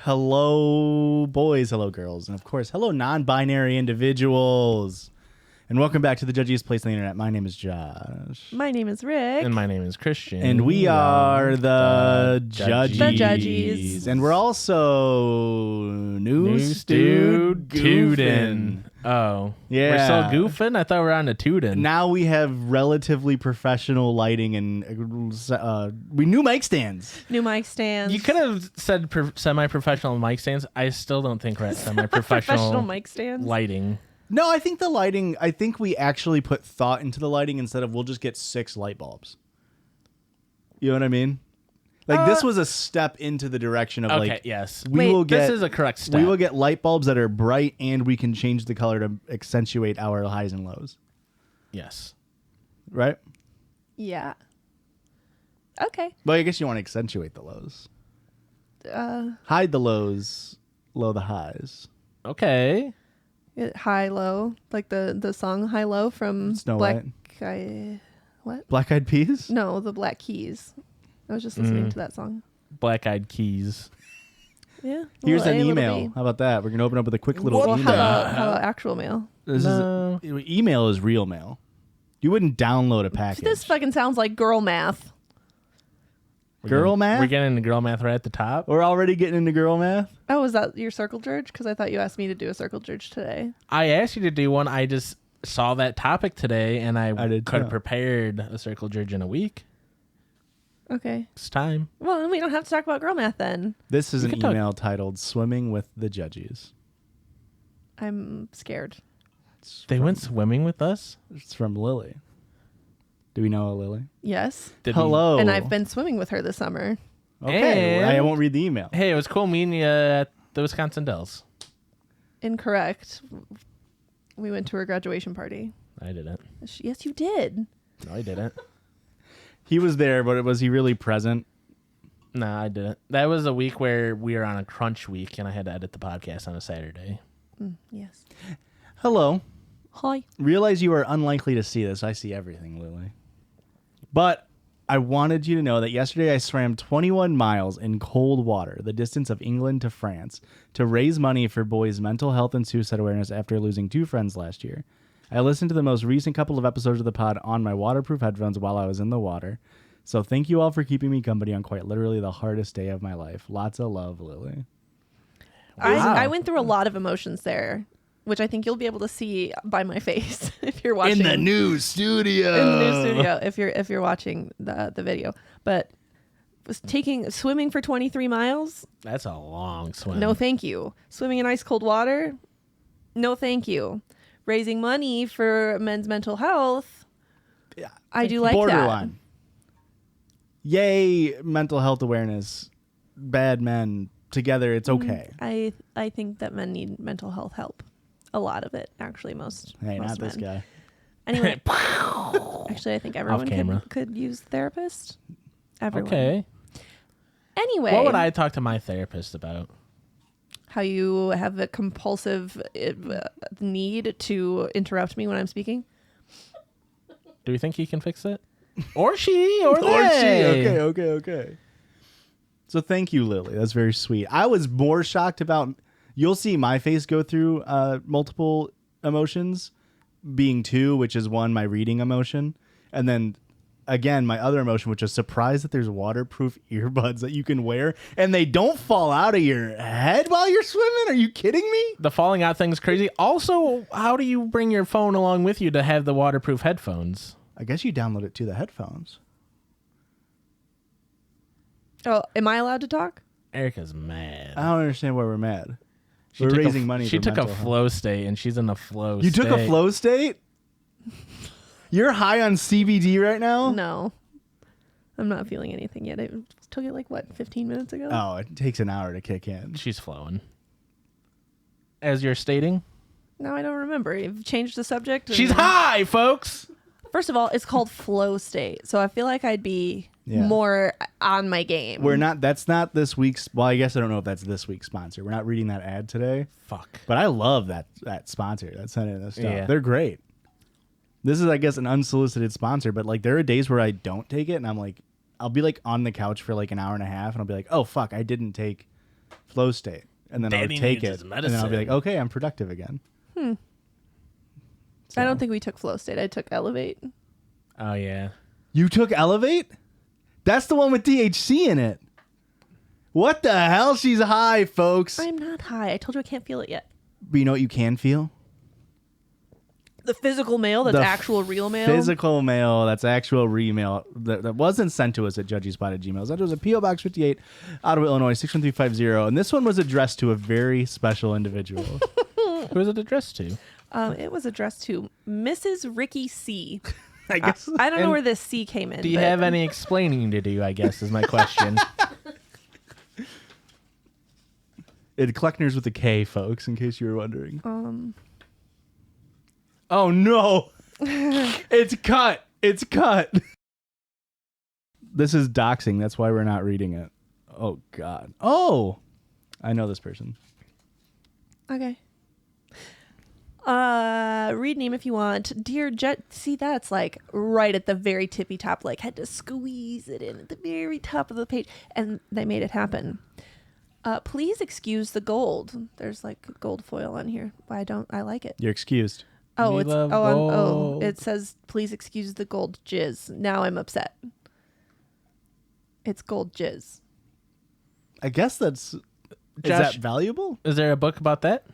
Hello, boys. Hello, girls. And, of course, hello, non-binary individuals. And welcome back to the Judgies place on the internet. My name is Josh. My name is Rick. And my name is Christian. And we are the Judgies. The Judgies. And we're also new student. Oh. Yeah. We're still goofing? I thought we were on a tootin'. Now we have relatively professional lighting and we new mic stands. New mic stands. You could have said semi-professional mic stands. I still don't think we're at semi-professional professional mic stands. lighting. No, I think the lighting, I think we actually put thought into the lighting instead of we'll just get 6 light bulbs. You know what I mean? Like this was a step into the direction of Okay, like, yes. this is a correct step. We will get light bulbs that are bright and we can change the color to accentuate our highs and lows. Yes. Right? Yeah. Okay. Well, I guess you want to accentuate the lows. Hide the lows, low the highs. Okay. High low, like the song High Low from Snow Black White. What? Black Eyed Peas? No, the Black Keys. I was just listening to that song. Black-eyed keys. Yeah. Here's an little email. How about that? We're going to open up with a quick little Well, email. how about actual mail? Email is real mail. You wouldn't download a package. This fucking sounds like girl math. Girl math? We're getting into girl math right at the top. We're already getting into girl math? Oh, is that your Circle Jerdge? Because I thought you asked me to do a Circle Jerdge today. I asked you to do one. I just saw that topic today, and I did could have too. prepared a Circle Jerdge in a week. Okay. It's time. Well, then we don't have to talk about girl math then. This is We an can talk- email titled Swimming with the Judgies. I'm scared. They went swimming with us? It's from Lily. Do we know a Lily? Yes. Did we- Hello. And I've been swimming with her this summer. Okay, And- I won't read the email. Hey, it was cool meeting you at the Wisconsin Dells. Incorrect. We went to her graduation party. I didn't. Yes, you did. No, I didn't. He was there, but was he really present? No, I didn't. That was a week where we were on a crunch week, and I had to edit the podcast on a Saturday. Yes. Hello. Hi. Realize you are unlikely to see this. I see everything, Lily. But I wanted you to know that yesterday I swam 21 miles in cold water, the distance of England to France, to raise money for boys' mental health and suicide awareness after losing 2 friends last year. I listened to the most recent couple of episodes of the pod on my waterproof headphones while I was in the water. So thank you all for keeping me company on quite literally the hardest day of my life. Lots of love, Lily. Wow. I went through a lot of emotions there, which I think you'll be able to see by my face if you're watching. In the new studio. In the new studio, if you're watching the video. But was swimming for 23 miles? That's a long swim. No, thank you. Swimming in ice cold water? No, thank you. Raising money for men's mental health? Yeah, I do like borderline. Yay, mental health awareness. Bad men together, it's okay. I think that men need mental health help. A lot of it, actually, most. Hey, most not men. this guy. Anyway, actually, I think everyone camera. could use a therapist. Everyone. Okay. Anyway, What would I talk to my therapist about? how you have a compulsive need to interrupt me when I'm speaking? Do we think he can fix it? Or she, or they. Okay. So thank you, Lily. That's very sweet. I was more shocked about, you'll see my face go through multiple emotions, being 2, which is 1, my reading emotion. And then again, my other emotion, which is surprised that there's waterproof earbuds that you can wear and they don't fall out of your head while you're swimming. Are you kidding me? The falling out thing's crazy. Also, how do you bring your phone along with you to have the waterproof headphones? I guess you download it to the headphones. Oh, am I allowed to talk? Erica's mad. I don't understand why we're mad. We're raising money She for took a mental health. flow state, and she's in a flow You state. took a flow state? You're high on CBD right now? No. I'm not feeling anything yet. I took it 15 minutes ago? Oh, it takes an hour to kick in. She's flowing. As you're stating? No, I don't remember. You've changed the subject. and- She's high, folks! First of all, it's called flow state. So I feel like I'd be Yeah. more on my game. That's not this week's, well, I guess I don't know if that's this week's sponsor. We're not reading that ad today. Fuck. But I love that sponsor that's sending us stuff. Yeah. They're great. This is, I guess, an unsolicited sponsor, but there are days where I don't take it and I'm I'll be on the couch for an hour and a half and I'll be like, oh, fuck, I didn't take flow state, and then I would Daddy take needs it, his and then I'll be like, medicine. okay, I'm productive again. I don't think we took flow state. I took elevate. Oh yeah. You took Elevate? That's the one with THC in it. What the hell? She's high, folks. I'm not high. I told you I can't feel it yet. But you know what you can feel? The physical mail that's The actual real mail. Physical mail, that's actual re-mail that wasn't sent to us at judgiespot@gmail. That was a P.O. Box 58, Ottawa, Illinois, 61350. And this one was addressed to a very special individual. Who is it addressed to? It was addressed to Mrs. Ricky C. I guess. I don't know And where this C came in. Do you but- have any explaining to do, I guess, is my question. It Kleckner's with a K, folks, in case you were wondering. Oh, no. It's cut. It's cut. This is doxing. That's why we're not reading it. Oh, God. Oh, I know this person. Okay. Read name if you want. Dear Jet, see that's like right at the very tippy top, like had to squeeze it in at the very top of the page, and they made it happen. Please excuse the gold. There's like gold foil on here. I like it. You're excused. Oh, We it's love gold. it says please excuse the gold jizz. Now I'm upset. It's gold jizz. I guess that's... Is Josh- that valuable? Is there a book about that?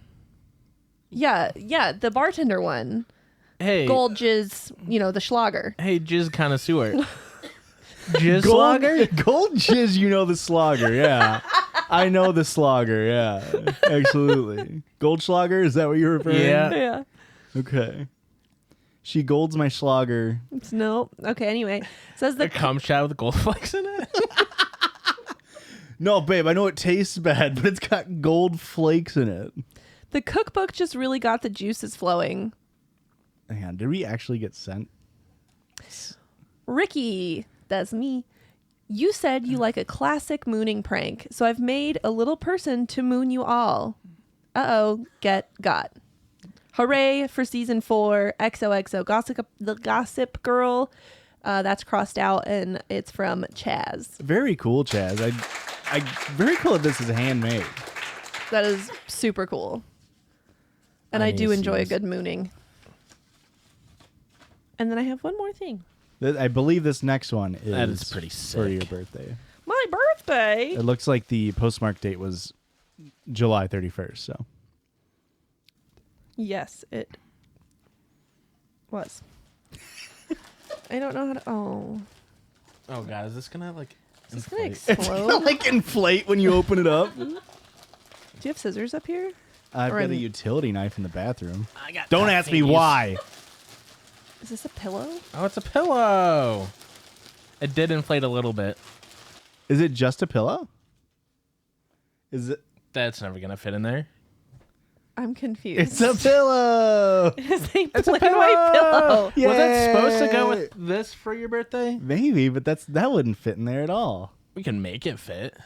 Yeah, the bartender one. Hey, Gold jizz, the Schlager. Hey, jizz connoisseur. Jizz Gold, slogger? gold jizz, you know the slogger, yeah. I know the slogger, yeah. Absolutely. Goldschlager, is that what you're referring? Yeah. Yeah. Okay. She golds my schlager. No. Okay, anyway. Says A the cum shot with gold flakes in it? No, babe, I know it tastes bad, but it's got gold flakes in it. the cookbook just really got the juices flowing. Hang on, did we actually get sent? Ricky, that's me. You said you like a classic mooning prank, so I've made a little person to moon you all. Uh-oh, got. Hooray for season 4, XOXO, the Gossip Girl. That's crossed out, and it's from Chaz. Very cool, Chaz. I very cool that this is handmade. That is super cool. And I do enjoy a good mooning. And then I have one more thing. I believe this next one is, That is pretty for your sick. birthday. My birthday? It looks like the postmark date was July 31st, so. Yes, it was. I don't know how to... Oh. Oh, God. Is this going to, like... Is this going to inflate? It's explode? gonna like inflate when you open it up. Do you have scissors up here? I've Or got in- a utility knife in the bathroom. I got Don't that ask me thingies. why. Is this a pillow? Oh, it's a pillow. It did inflate a little bit. Is it just a pillow? Is it? That's never going to fit in there. I'm confused. It's a pillow. It's a It's a plain white pillow. Yay. Was that supposed to go with this for your birthday? Maybe, but that wouldn't fit in there at all. We can make it fit.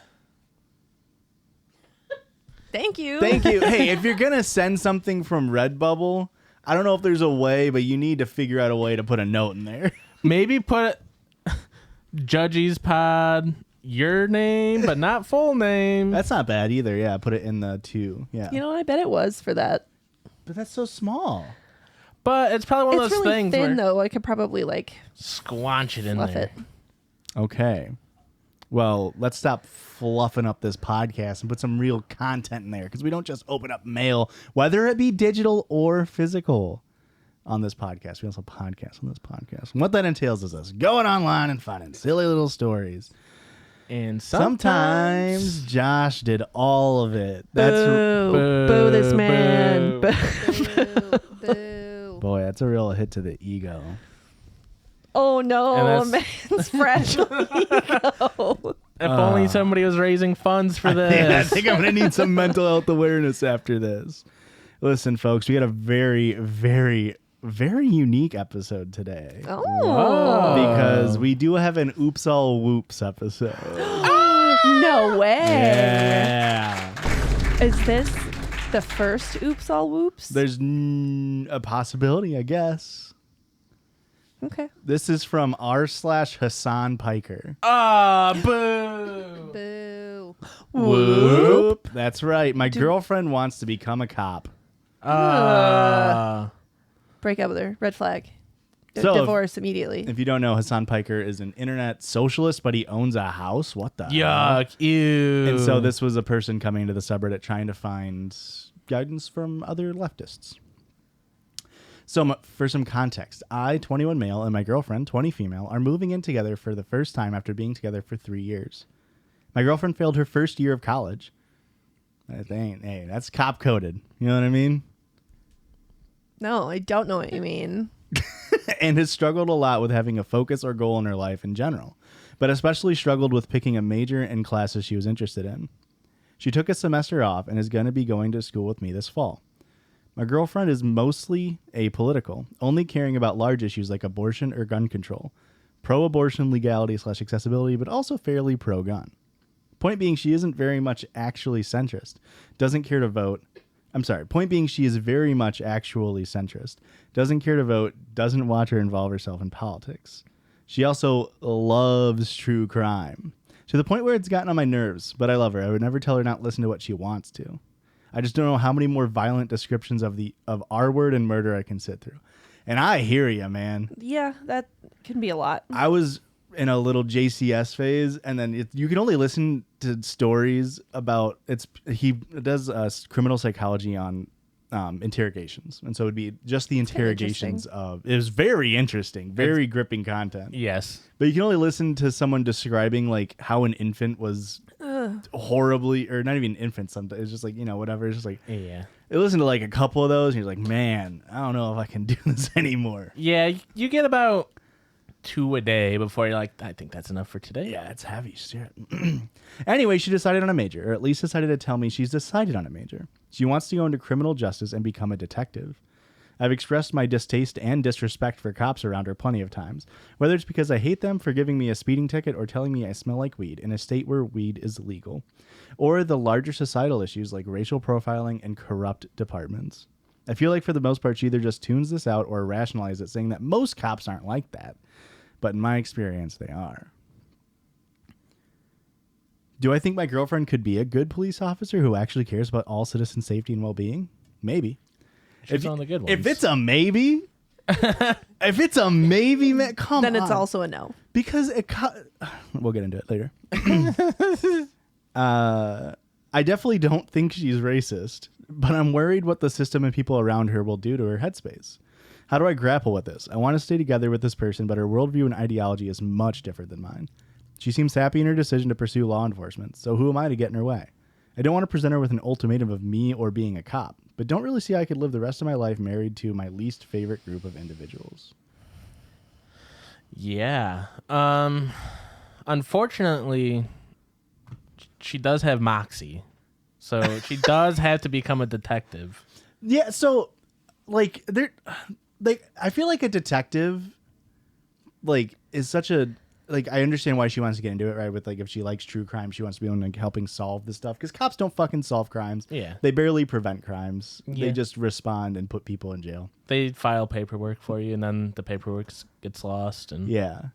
Thank you. Thank you. Hey, if you're gonna send something from Redbubble, I don't know if there's a way, but you need to figure out a way to put a note in there. Maybe put Judgies Pod, your name, but not full name. That's not bad either. Yeah, put it in the 2. Yeah. You know, I bet it was for that. But that's so small. But it's probably one It's of those really things thin, where though. I could probably, squanch it in fluff there. it. Okay. Well, let's stop fluffing up this podcast and put some real content in there, because we don't just open up mail, whether it be digital or physical, on this podcast. We also podcast on this podcast. And what that entails is us going online and finding silly little stories. And Sometimes Josh did all of it. That's Boo. Boo this man. boo. Boo. Boo. boy, that's a real hit to the ego. Oh, no. And Man's fragile ego. If only somebody was raising funds for this. I think I'm gonna need some mental health awareness after this. Listen, folks, we had a very, very, very unique episode today. Oh. Because we do have an Oops All Whoops episode. No way. Yeah. Is this the first Oops All Whoops? There's a possibility, I guess. Okay. This is from r/hasanpiker. Ah, boo. Boo. Whoop. That's right. My girlfriend wants to become a cop. Break up with her. Red flag. So, Divorce immediately. If you don't know, hasanpiker is an internet socialist, but he owns a house. What the hell? Yuck. Ew. And so this was a person coming to the subreddit trying to find guidance from other leftists. So for some context, I, 21 male, and my girlfriend, 20 female, are moving in together for the first time after being together for 3 years. My girlfriend failed her first year of college. Hey, that's cop coded. You know what I mean? No, I don't know what you mean. And has struggled a lot with having a focus or goal in her life in general, but especially struggled with picking a major and classes she was interested in. She took a semester off and is going to be going to school with me this fall. My girlfriend is mostly apolitical, only caring about large issues like abortion or gun control, pro-abortion legality / accessibility, but also fairly pro-gun. Point being, she isn't very much actually centrist, doesn't care to vote. Point being, she is very much actually centrist, doesn't care to vote, doesn't watch or involve herself in politics. She also loves true crime, to the point where it's gotten on my nerves, but I love her. I would never tell her not to listen to what she wants to. I just don't know how many more violent descriptions of R word and murder I can sit through. And I hear you, man. Yeah, that can be a lot. I was in a little JCS phase, and then you can only listen to stories about he does criminal psychology on interrogations, and so it'd be just the interrogations of. It was very interesting, very gripping content. Yes, but you can only listen to someone describing like how an infant was horribly, or not even an infant. Sometimes it's just like whatever. It's just like yeah. I listened to like a couple of those, and you're like, man, I don't know if I can do this anymore. Yeah, you get about 2 a day before you're like, I think that's enough for today. Yeah, it's heavy shit. Anyway, she decided on a major, or at least decided to tell me she's decided on a major. She wants to go into criminal justice and become a detective. I've expressed my distaste and disrespect for cops around her plenty of times, whether it's because I hate them for giving me a speeding ticket or telling me I smell like weed in a state where weed is legal, or the larger societal issues like racial profiling and corrupt departments. I feel like for the most part, she either just tunes this out or rationalizes it, saying that most cops aren't like that. But in my experience, they are. Do I think my girlfriend could be a good police officer who actually cares about all citizen safety and well-being? Maybe. She's on the good ones. If it's a maybe, man, come on. Then it's also a no. Because we'll get into it later. I definitely don't think she's racist, but I'm worried what the system and people around her will do to her headspace. How do I grapple with this? I want to stay together with this person, but her worldview and ideology is much different than mine. She seems happy in her decision to pursue law enforcement, so who am I to get in her way? I don't want to present her with an ultimatum of me or being a cop, but don't really see how I could live the rest of my life married to my least favorite group of individuals. Yeah. Unfortunately, she does have moxie, so she does have to become a detective. Yeah, so like I feel like a detective is such a I understand why she wants to get into it, right? With if she likes true crime, she wants to be on helping solve this stuff, because cops don't fucking solve crimes. Yeah, they barely prevent crimes. Yeah. They just respond and put people in jail. They file paperwork for you, and then the paperwork gets lost. And yeah,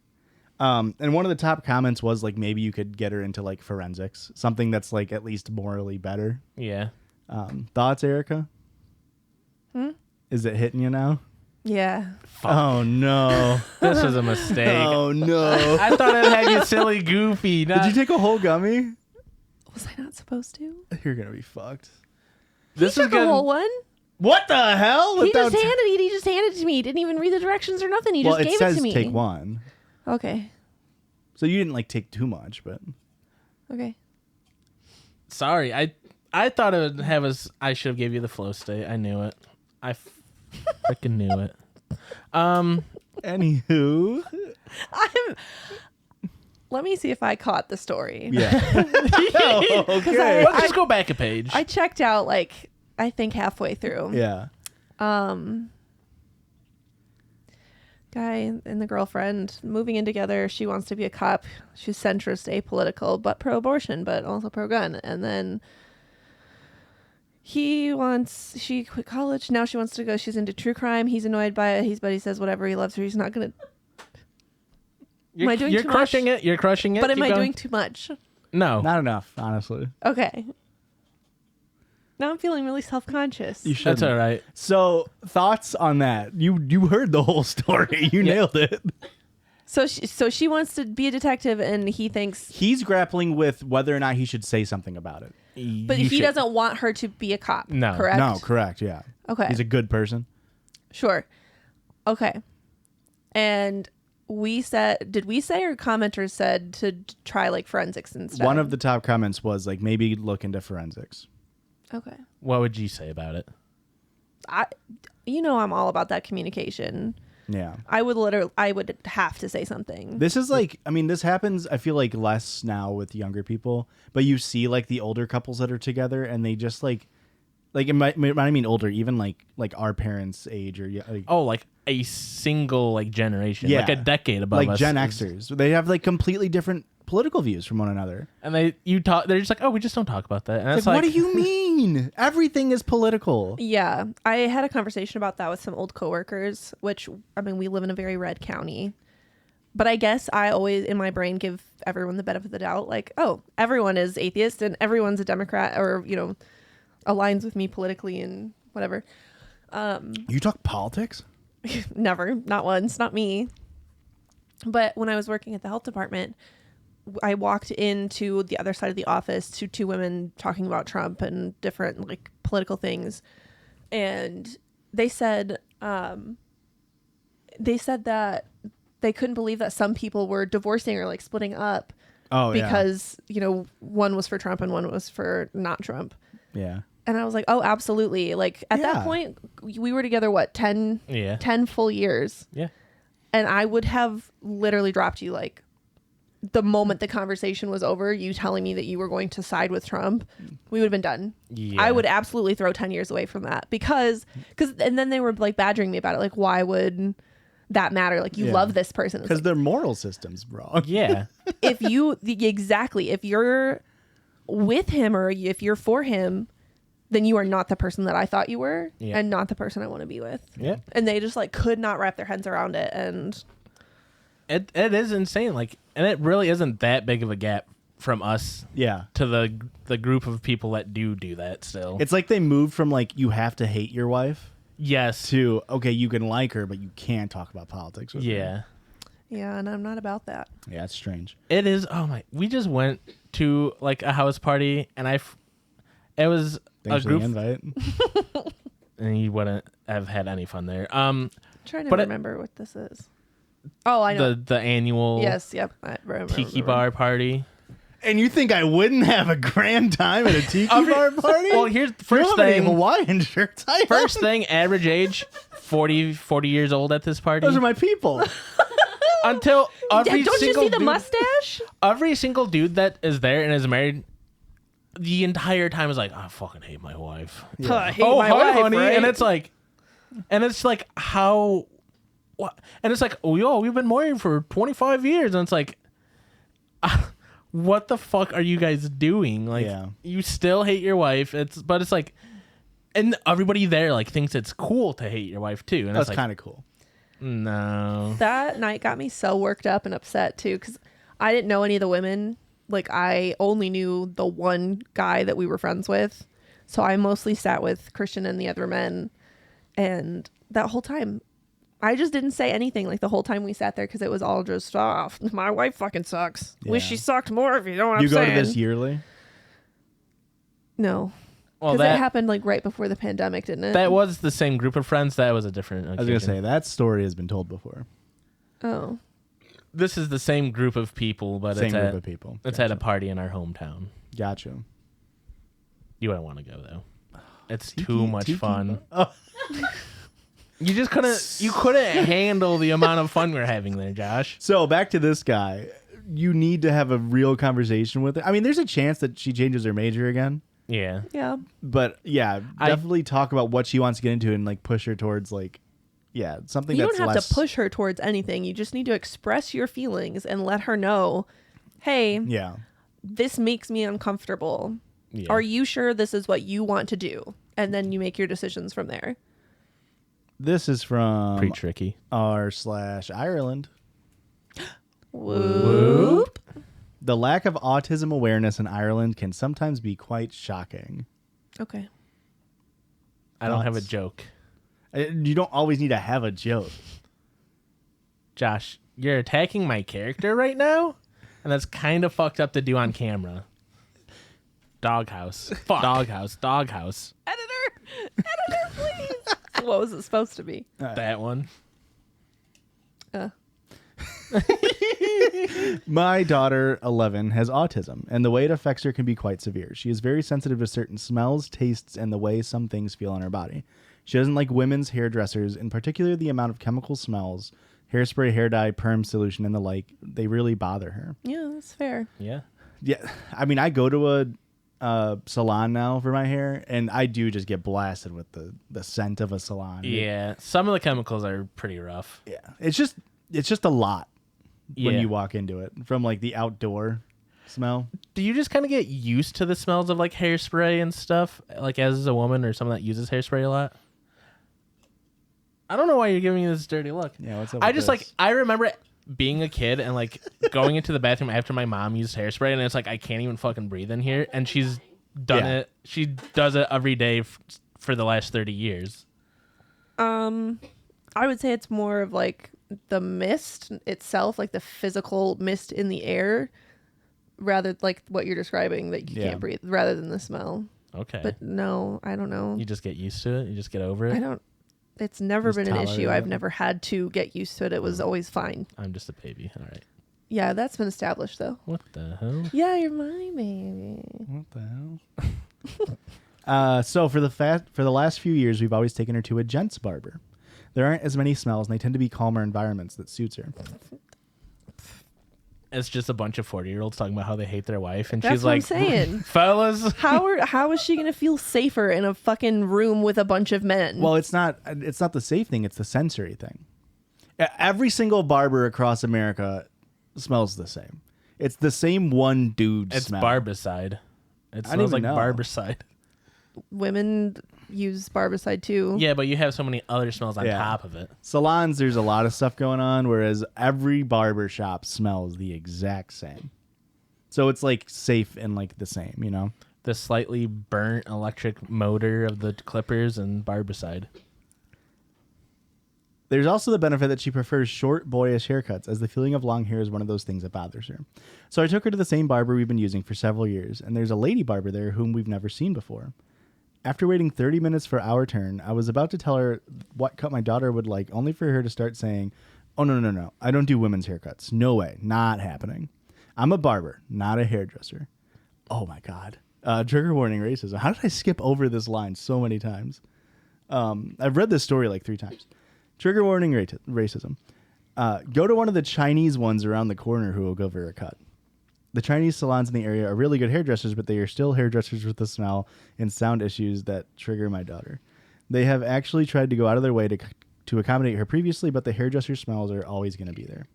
and one of the top comments was maybe you could get her into forensics, something that's at least morally better. Yeah. Thoughts, Erika? Is it hitting you now? Yeah. Fuck. Oh no. This is a mistake. Oh no. I thought it had you silly goofy. Did you take a whole gummy? Was I not supposed to? You're gonna be fucked. This he took a whole one. What the hell? He just handed it to me. He didn't even read the directions or nothing. He just gave it to me. It says take one. Okay. So you didn't take too much, but okay. Sorry, I thought it would have us. I should have gave you the flow state. I knew it. I freaking knew it. Anywho, let me see if I caught the story. Yeah. Okay. Let's just go back a page. I checked out I think halfway through. Yeah. Guy and the girlfriend moving in together. She wants to be a cop. She's centrist, apolitical, but pro-abortion, but also pro-gun. And then she quit college. Now she wants to go. She's into true crime. He's annoyed by it. But he says whatever. He loves her. He's not going to. You're crushing it. You're crushing it. But am Keep I going. doing too much? No. Not enough, honestly. Okay. Now I'm feeling really self-conscious. You should. That's all right. So, thoughts on that? You heard the whole story. You nailed it. So she wants to be a detective, and he thinks, He's grappling with whether or not he should say something about it. but he doesn't want her to be a cop. No. Correct? No, correct. Yeah. Okay. He's a good person. Sure. Okay. And did we say or commenters said to try like forensics instead? One of the top comments was like maybe look into forensics. Okay. What would you say about it? I'm all about that communication. Yeah. I would have to say something. This is like, I mean, this happens, I feel like less now with younger people, but you see like the older couples that are together and they just like it might I mean older, even like our parents' age or like, Oh, like a single like generation, Yeah. like a decade above like us. Gen Xers. They have like completely different political views from one another. And they're just like, oh, we just don't talk about that. And It's it's like, like, what do you mean? Everything is political. Yeah. I had a conversation about that with some old coworkers, which, I mean, we live in a very red county. But I guess I always, in my brain, give everyone the benefit of the doubt. Like, oh, everyone is atheist and everyone's a Democrat or, aligns with me politically and whatever. You talk politics? Never. Not once. Not me. But when I was working at the health department, I walked into the other side of the office to two women talking about Trump and different like political things. And they said that they couldn't believe that some people were divorcing or like splitting up because, one was for Trump and one was for not Trump. Yeah. And I was like, oh, absolutely. Like at Yeah. that point, we were together, 10 full years. yeah. And I would have literally dropped you like the moment the conversation was over, you telling me that you were going to side with Trump, we would have been done. Yeah. I would absolutely throw 10 years away from that because and then they were like badgering me about it. Like, why would that matter? Like, you love this person. Because like, their moral system's wrong. Yeah. if you're with him or if you're for him, then you are not the person that I thought you were and not the person I want to be with. Yeah. And they just like could not wrap their heads around it. And It is insane. Like, and it really isn't that big of a gap from us Yeah. to the group of people that do that still. It's like they moved from like you have to hate your wife yes. to okay, you can like her, but you can't talk about politics with her. Yeah. yeah, and I'm not about that. Yeah, it's strange. It is. Oh my! We just went to like a house party, and it was Thanks a for group, the invite. and you wouldn't have had any fun there. I'm trying to But remember what this is. Oh, I know. the annual Yes, yep. I remember. tiki bar party. And you think I wouldn't have a grand time at a tiki bar party? Well, here's the You first don't have any thing. Hawaiian shirts. First thing, average age 40 years old at this party. Those are my people. Until every Don't you single see the dude, mustache? every single dude that is there and is married, the entire time is like, I fucking hate my wife. I hate Oh, my hi, wife, honey. right? And it's like, how, what? And it's like, oh, we've been married for 25 years. And it's like, what the fuck are you guys doing? Like, Yeah. you still hate your wife. But it's like, and everybody there like thinks it's cool to hate your wife too. And That's it's like, kind of cool. no. That night got me so worked up and upset too, because I didn't know any of the women. Like, I only knew the one guy that we were friends with. So I mostly sat with Christian and the other men. And that whole time, I just didn't say anything like the whole time we sat there because it was all just, my wife fucking sucks. Wish Yeah. she sucked more if you know what You I'm go saying. to this yearly? No. Well, Because it that happened like right before the pandemic, didn't it? that was the same group of friends. That was a different I was going to occasion. say, that story has been told before. Oh. This is the same group of people, but Same it's group at of people. it's Gotcha. at a party in our hometown. Gotcha. You wouldn't want to go though. It's Tiki- too much tiki fun. bar? You just couldn't handle the amount of fun we're having there, Josh. So back to this guy. You need to have a real conversation with her. I mean, there's a chance that she changes her major again. Yeah. Yeah. But yeah, definitely talk about what she wants to get into and like push her towards like, yeah, something You that's don't have less. to push her towards anything. You just need to express your feelings and let her know, hey, Yeah. this makes me uncomfortable. Yeah. Are you sure this is what you want to do? And then you make your decisions from there. This is from Pretty tricky. r/Ireland. Whoop. The lack of autism awareness in Ireland can sometimes be quite shocking. Okay. I don't have a Thoughts? joke. You don't always need to have a joke. Josh, you're attacking my character right now? And that's kind of fucked up to do on camera. Doghouse. Fuck. Doghouse. Editor, please. What was it supposed to be? That one. My daughter, 11, has autism, and the way it affects her can be quite severe. She is very sensitive to certain smells, tastes, and the way some things feel on her body. She doesn't like women's hairdressers, in particular the amount of chemical smells, hairspray, hair dye, perm solution, and the like. They really bother her. Yeah, that's fair. Yeah. Yeah, I mean, I go to a salon now for my hair, and I do just get blasted with the scent of a salon. Yeah. Some of the chemicals are pretty rough. Yeah, it's just a lot when Yeah. you walk into it, from like the outdoor smell. Do you just kind of get used to the smells of like hairspray and stuff, like as a woman or someone that uses hairspray a lot? I don't know why you're giving me this dirty look. Yeah, what's up I with just this? like I remember being a kid and like going into the bathroom after my mom used hairspray, and it's like I can't even fucking breathe in here, and she's done Yeah. it. She does it every day for the last 30 years. I would say it's more of like the mist itself, like the physical mist in the air, rather like what you're describing that you Yeah. can't breathe, rather than the smell. Okay. But no, I don't know. You just get used to it. You just get over it. I don't. It's never Just been an tolerate issue. I've it. never had to get used to it. It was always fine. I'm just a baby. All right. Yeah, that's been established though. What the hell? Yeah, you're my baby. What the hell? So for the last few years, we've always taken her to a gents barber. There aren't as many smells, and they tend to be calmer environments that suits her. It's just a bunch of 40-year-olds talking about how they hate their wife, and That's she's what I'm like, saying. fellas. How is she gonna feel safer in a fucking room with a bunch of men? Well, it's not the safe thing; it's the sensory thing. Every single barber across America smells the same. It's the same one dude It's smell. barbicide. It don't smells even like know. barbicide. Women use barbicide too. Yeah, but you have so many other smells on Yeah. top of it. Salons, there's a lot of stuff going on, whereas every barber shop smells the exact same. So it's like safe and like the same, you know? The slightly burnt electric motor of the clippers and barbicide. There's also the benefit that she prefers short, boyish haircuts, as the feeling of long hair is one of those things that bothers her. So I took her to the same barber we've been using for several years, and there's a lady barber there whom we've never seen before. After waiting 30 minutes for our turn, I was about to tell her what cut my daughter would like, only for her to start saying, "Oh, no. I don't do women's haircuts. No way. Not happening. I'm a barber, not a hairdresser." Oh, my God. Trigger warning racism. How did I skip over this line so many times? I've read this story like 3 times. Trigger warning racism. Go to one of the Chinese ones around the corner who will give her a cut. The Chinese salons in the area are really good hairdressers, but they are still hairdressers with the smell and sound issues that trigger my daughter. They have actually tried to go out of their way to accommodate her previously, but the hairdresser smells are always going to be there.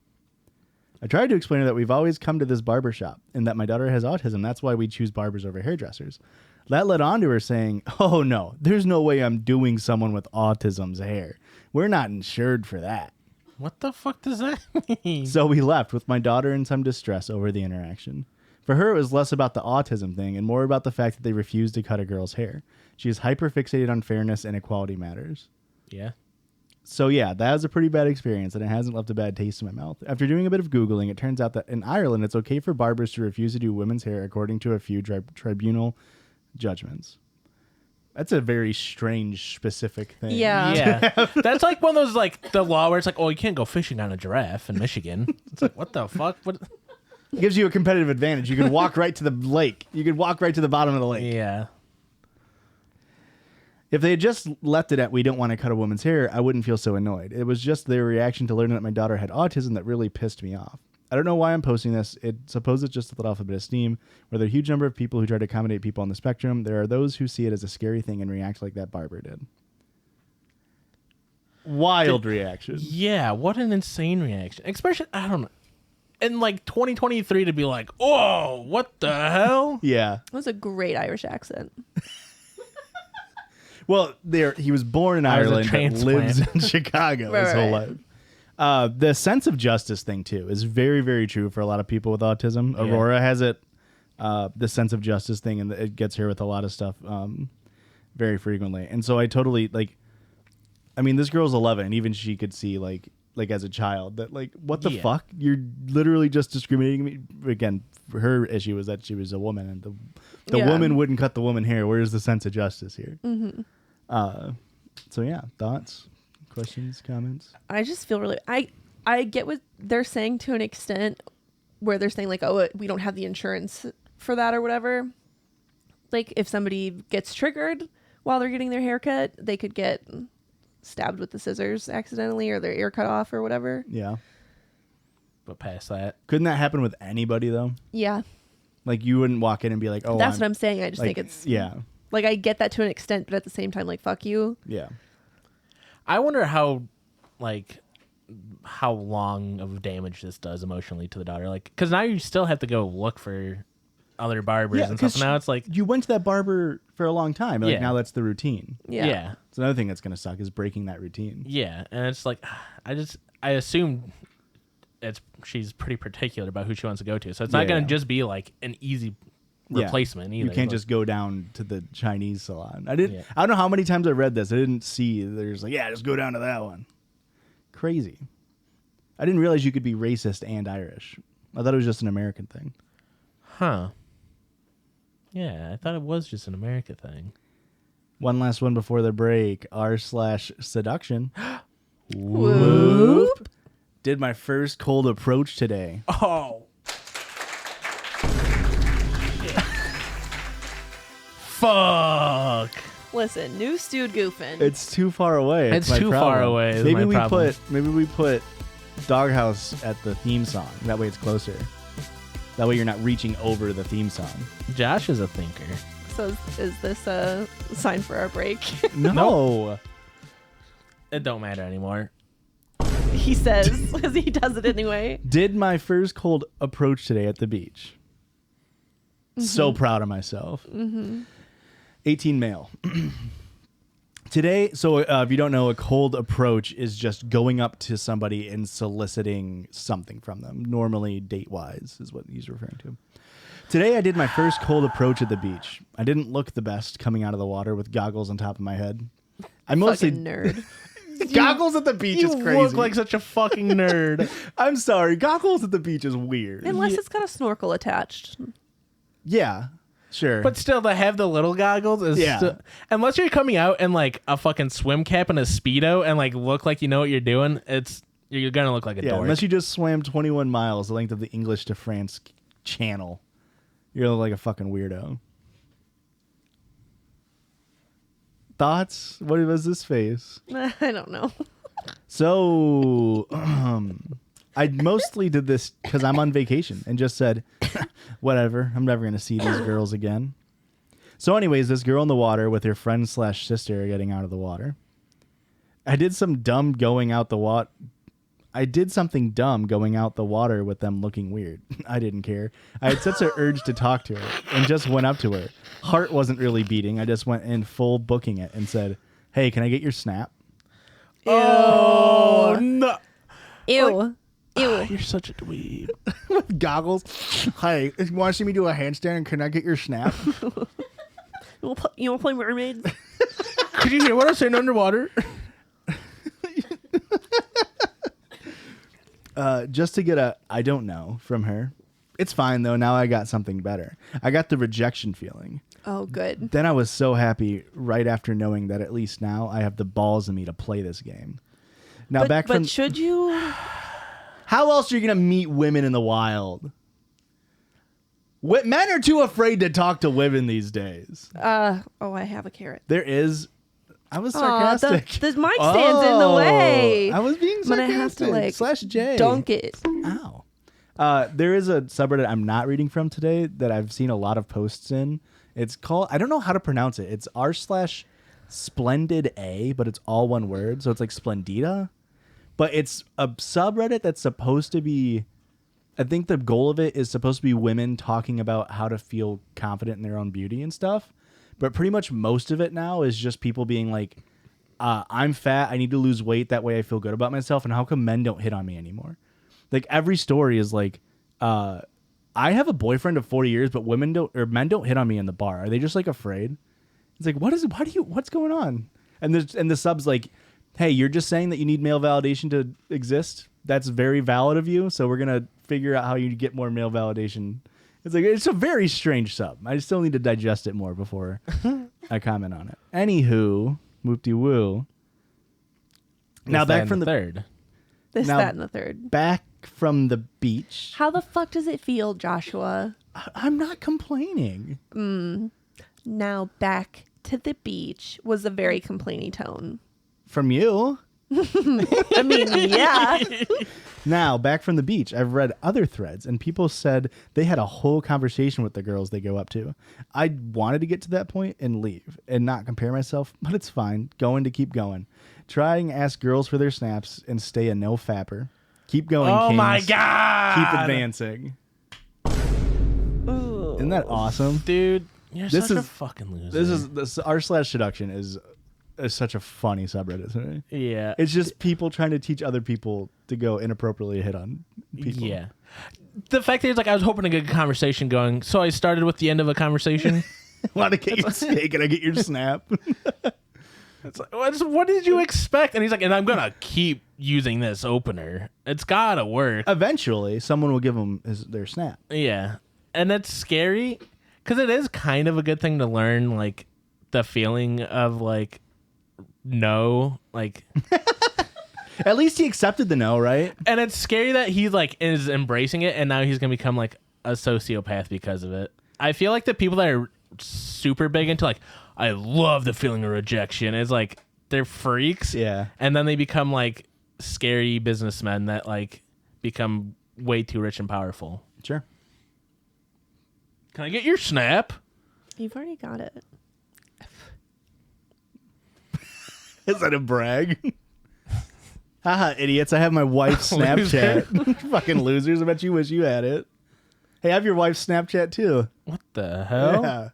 I tried to explain to her that we've always come to this barber shop and that my daughter has autism. That's why we choose barbers over hairdressers. That led on to her saying, "Oh, no, there's no way I'm doing someone with autism's hair. We're not insured for that." What the fuck does that mean? So we left with my daughter in some distress over the interaction. For her, it was less about the autism thing and more about the fact that they refused to cut a girl's hair. She is hyper-fixated on fairness and equality matters. Yeah. So yeah, that was a pretty bad experience, and it hasn't left a bad taste in my mouth. After doing a bit of Googling, it turns out that in Ireland, it's okay for barbers to refuse to do women's hair according to a few tribunal judgments. That's a very strange, specific thing. Yeah. Yeah. That's like one of those, like, the law where it's like, oh, you can't go fishing on a giraffe in Michigan. It's like, what the fuck? What? It gives you a competitive advantage. You can walk right to the lake. You could walk right to the bottom of the lake. Yeah. If they had just left it at "we don't want to cut a woman's hair," I wouldn't feel so annoyed. It was just their reaction to learning that my daughter had autism that really pissed me off. I don't know why I'm posting this. Suppose it's just to let off a bit of steam. Where there are a huge number of people who try to accommodate people on the spectrum, there are those who see it as a scary thing and react like that barber did. Wild reaction. Yeah, what an insane reaction. Especially, I don't know. In like 2023 to be like, oh, what the hell? Yeah. That was a great Irish accent. Well, he was born in I was a Ireland, but transplant. lives in Chicago his Right, whole right. life. The sense of justice thing too is very, very true for a lot of people with autism. Yeah. Aurora has it, the sense of justice thing, and it gets her with a lot of stuff very frequently. And so I totally like. I mean, this girl's 11, and even she could see like as a child that like what the fuck, you're literally just discriminating me. Again, her issue was that she was a woman, and the woman wouldn't cut the woman hair. Where's the sense of justice here? So yeah, thoughts, questions, comments. I just feel really. I get what they're saying to an extent, where they're saying like, oh, we don't have the insurance for that or whatever. Like if somebody gets triggered while they're getting their hair cut, they could get stabbed with the scissors accidentally or their ear cut off or whatever. Yeah. But past that, Couldn't that happen with anybody though? Yeah. Like you wouldn't walk in and be like, oh, That's what I'm saying. I just like, think it's yeah. like I get that to an extent, but at the same time, like fuck you. Yeah. I wonder how long of damage this does emotionally to the daughter. Like, because now you still have to go look for other barbers and stuff. Now it's like you went to that barber for a long time. Like now that's the routine. Yeah. It's another thing that's gonna suck is breaking that routine. Yeah, and it's like I assume she's pretty particular about who she wants to go to, so it's not gonna just be like an easy replacement either. You can't just go down to the Chinese salon. I don't know how many times I read this. I didn't see there's like, just go down to that one. Crazy. I didn't realize you could be racist and Irish. I thought it was just an American thing. Huh. Yeah, I thought it was just an America thing. One last one before the break. r/seduction. Whoop. Did my first cold approach today. Oh. Fuck. Listen, new stewed goofing. It's too far away. It's my too problem. far away. is Maybe my problem. maybe we put Doghouse at the theme song. That way it's closer. That way you're not reaching over the theme song. Josh is a thinker. So is this a sign for our break? No. It don't matter anymore. He says, because he does it anyway. Did my first cold approach today at the beach. So proud of myself. 18 male. Today, so if you don't know, a cold approach is just going up to somebody and soliciting something from them. Normally, date-wise is what he's referring to. Today, I did my first cold approach at the beach. I didn't look the best coming out of the water with goggles on top of my head. I mostly Fucking nerd. goggles at the beach is crazy. You look like such a fucking nerd. I'm sorry, goggles at the beach is weird. Unless it's got a snorkel attached. Yeah, sure. But still, to have the little goggles is unless you're coming out in like a fucking swim cap and a Speedo and like look like you know what you're doing, you're gonna look like a dork. Unless you just swam 21 miles, the length of the English to France channel, you're gonna look like a fucking weirdo. Thoughts? What was this face? I don't know. So, I mostly did this because I'm on vacation and just said, whatever, I'm never going to see these girls again. So anyways, this girl in the water with her friend/sister getting out of the water. I did something dumb going out the water with them looking weird. I didn't care. I had such an urge to talk to her and just went up to her. Heart wasn't really beating. I just went in full booking it and said, hey, can I get your snap? Oh, no. Ew. Ew. You're such a dweeb. With goggles. Hi, you want to see me do a handstand and can I get your snap? You want to play mermaid? Could you hear what I'm saying underwater? Just to get a I don't know from her. It's fine though. Now I got something better. I got the rejection feeling. Oh, good. Then I was so happy right after knowing that at least now I have the balls in me to play this game. Now but should you? How else are you gonna meet women in the wild? Men are too afraid to talk to women these days. I have a carrot. There is. I was sarcastic. The mic stand's in the way. I was being sarcastic. I'm gonna have to /J. dunk it. Ow. There is a subreddit I'm not reading from today that I've seen a lot of posts in. It's called, I don't know how to pronounce it. It's r/SplendidA, but it's all one word. So it's like Splendida. But it's a subreddit that's supposed to be, I think the goal of it is supposed to be women talking about how to feel confident in their own beauty and stuff. But pretty much most of it now is just people being like, I'm fat. I need to lose weight. That way I feel good about myself. And how come men don't hit on me anymore? Like every story is like, I have a boyfriend of 40 years, but men don't hit on me in the bar. Are they just like afraid? It's like, what's going on? And the sub's like, hey, you're just saying that you need male validation to exist. That's very valid of you. So we're going to figure out how you get more male validation. It's like, it's a very strange sub. I still need to digest it more before I comment on it. Anywho, whoop-de-woo. Now back from the third. This, that, and the third. Back from the beach. How the fuck does it feel, Joshua? I'm not complaining. Now back to the beach was a very complaining tone. From you. I mean, yeah. Now, back from the beach, I've read other threads, and people said they had a whole conversation with the girls they go up to. I wanted to get to that point and leave and not compare myself, but it's fine. Going to keep going. Try and ask girls for their snaps and stay a no fapper. Keep going, Oh kings. my God. Keep advancing. Ooh. Isn't that awesome? Dude, you're This such a is- fucking loser. This r/seduction is such a funny subreddit to me. Yeah. It's just people trying to teach other people to go inappropriately hit on people. Yeah. The fact that it's like, I was hoping to get a conversation going, so I started with the end of a conversation. Want to get your steak and I get your snap? It's like, what did you expect? And he's like, and I'm going to keep using this opener. It's got to work. Eventually, someone will give them their snap. Yeah. And that's scary because it is kind of a good thing to learn, like, the feeling of, like, no, like... At least he accepted the no, right? And it's scary that he, like, is embracing it, and now he's going to become, like, a sociopath because of it. I feel like the people that are super big into, like, I love the feeling of rejection, is, like, they're freaks. Yeah. And then they become, like, scary businessmen that, like, become way too rich and powerful. Sure. Can I get your snap? You've already got it. Is that a brag? Haha, idiots. I have my wife's Snapchat. Fucking losers. I bet you wish you had it. Hey, I have your wife's Snapchat too. What the hell? Yeah.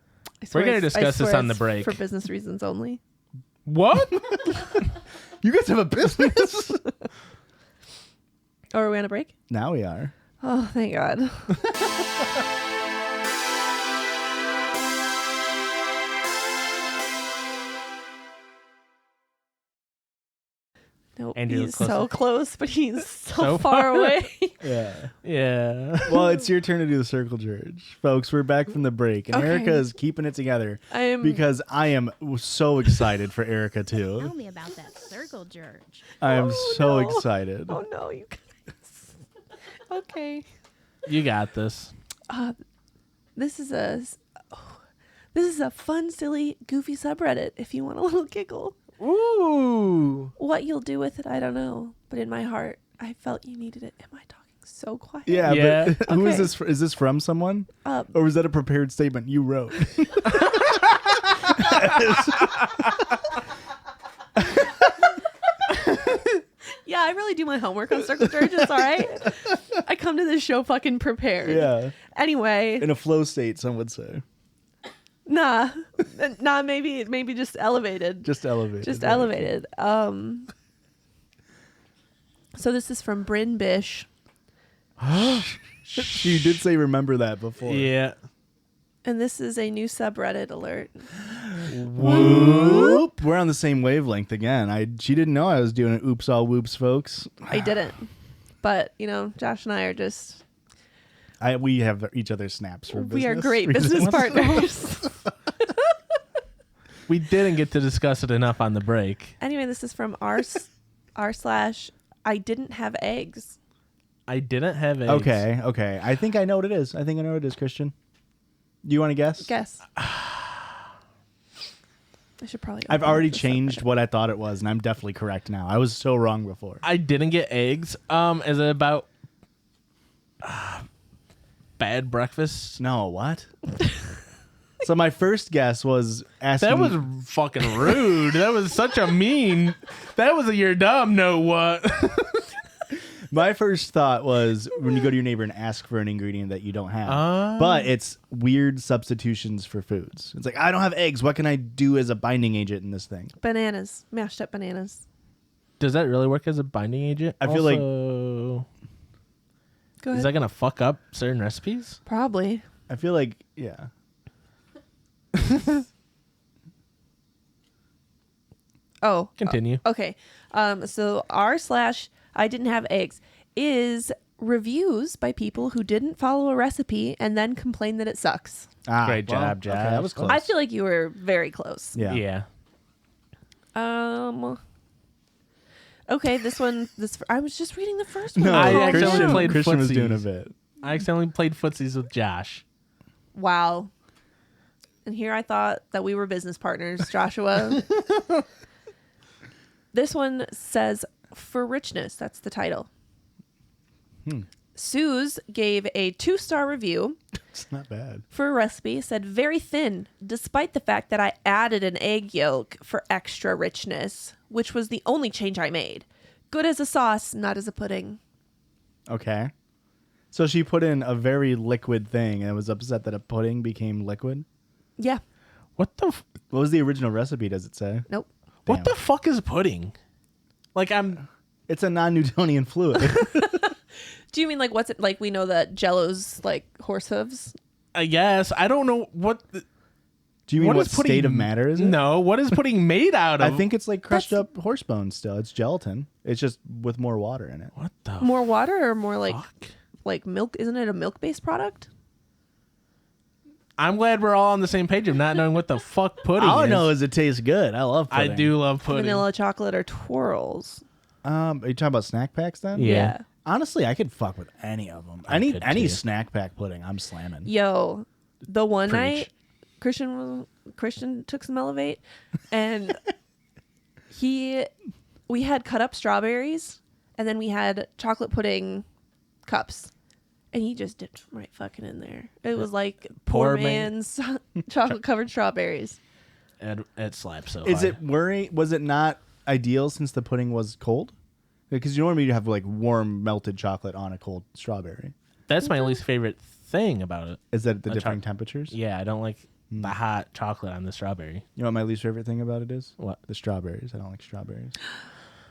We're going to discuss this on the it's break. for business reasons only. What? You guys have a business? Oh, are we on a break? Now we are. Oh, thank God. Nope, Andrew, he's closer. so close, but he's so So far far away. Yeah. Yeah. Well, it's your turn to do the Circle Jerdge. Folks, we're back from the break. And Okay. Erika is keeping it together I am because I am so excited for Erika Tell too. me about that Circle Jerdge. I am Oh, so no. excited. Oh no, you guys. Okay. You got this. This is a fun, silly, goofy subreddit if you want a little giggle. Ooh. What you'll do with it, I don't know. But in my heart, I felt you needed it. Am I talking so quiet? Yeah, Yeah. but who is Okay. this? Is this from someone? Uh, Or was that a prepared statement you wrote? Yeah, I really do my homework on Circle Jerdge. It's all right. I come to this show fucking prepared. Yeah. Anyway, In a flow state, some would say. nah, maybe just elevated. Just elevated. Just right? elevated. So this is from Bryn Bish, You did say remember that before. Yeah. and this is a new subreddit alert. Whoop. We're on the same wavelength again. She didn't know I was doing an oops all whoops, folks. I didn't, but Josh and I are just We have each other's snaps for business. we are great reasons. business partners. We didn't get to discuss it enough on the break. Anyway, this is from r/I didn't have eggs. I didn't have eggs. Okay. I think I know what it is. Christian. Do you want to guess? Guess. I should probably. I've open already this changed subreddit. what I thought it was, and I'm definitely correct now. I was so wrong before. I didn't get eggs. Is it about bad breakfast? No, what? So my first guess was asking. That was fucking rude. That was such a mean. That was a you're dumb. No what? My first thought was when you go to your neighbor and ask for an ingredient that you don't have. But it's weird substitutions for foods. It's like, I don't have eggs. What can I do as a binding agent in this thing? Bananas. Mashed up bananas. Does that really work as a binding agent? I feel like- Go ahead. Is that gonna fuck up certain recipes? Probably. I feel like, yeah. Oh. Continue. Okay. So r/I didn't have eggs is reviews by people who didn't follow a recipe and then complain that it sucks. Great job, Okay, that was close. I feel like you were very close. Yeah. Okay, this I was just reading the first one. No, I Calm accidentally down. played Christian was doing a footsies. bit. I accidentally played footsies with Josh. Wow. And here I thought that we were business partners, Joshua. This one says, For Richness. That's the title. Suze gave a 2-star review It's not bad. for a recipe. Said, very thin, despite the fact that I added an egg yolk for extra richness, which was the only change I made. Good as a sauce, not as a pudding. Okay. So she put in a very liquid thing and was upset that a pudding became liquid? Yeah. What the? What was the original recipe, does it say? Nope. What the fuck is pudding? Like It's a non-Newtonian fluid. Do you mean like what's it like? We know that Jello's like horse hooves. I guess I don't know what. Do you mean what is pudding? state of matter is it? No, what is pudding made out of? I think it's like crushed up horse bones still. It's gelatin. It's just with more water in it. What the More water or more fuck? like milk? Isn't it a milk-based product? I'm glad we're all on the same page of not knowing what the fuck pudding All I is. know is it tastes good. I love I pudding. do love pudding. Vanilla, chocolate, or twirls? Are you talking about snack packs then? Yeah. Honestly, I could fuck with any of them. I could Any too. snack pack pudding, I'm slamming. Yo, the one Preach. night Christian took some Elevate, and we had cut up strawberries, and then we had chocolate pudding cups, and he just dipped them right fucking in there. It was like poor Poor man. man's chocolate covered strawberries. It slaps so Is hard. it worrying? Was it not ideal since the pudding was cold? Because you normally have like warm melted chocolate on a cold strawberry. That's my least favorite thing about it. Is that the A different temperatures? Yeah, I don't like the hot chocolate on the strawberry. You know what my least favorite thing about it is? What? The strawberries. I don't like strawberries.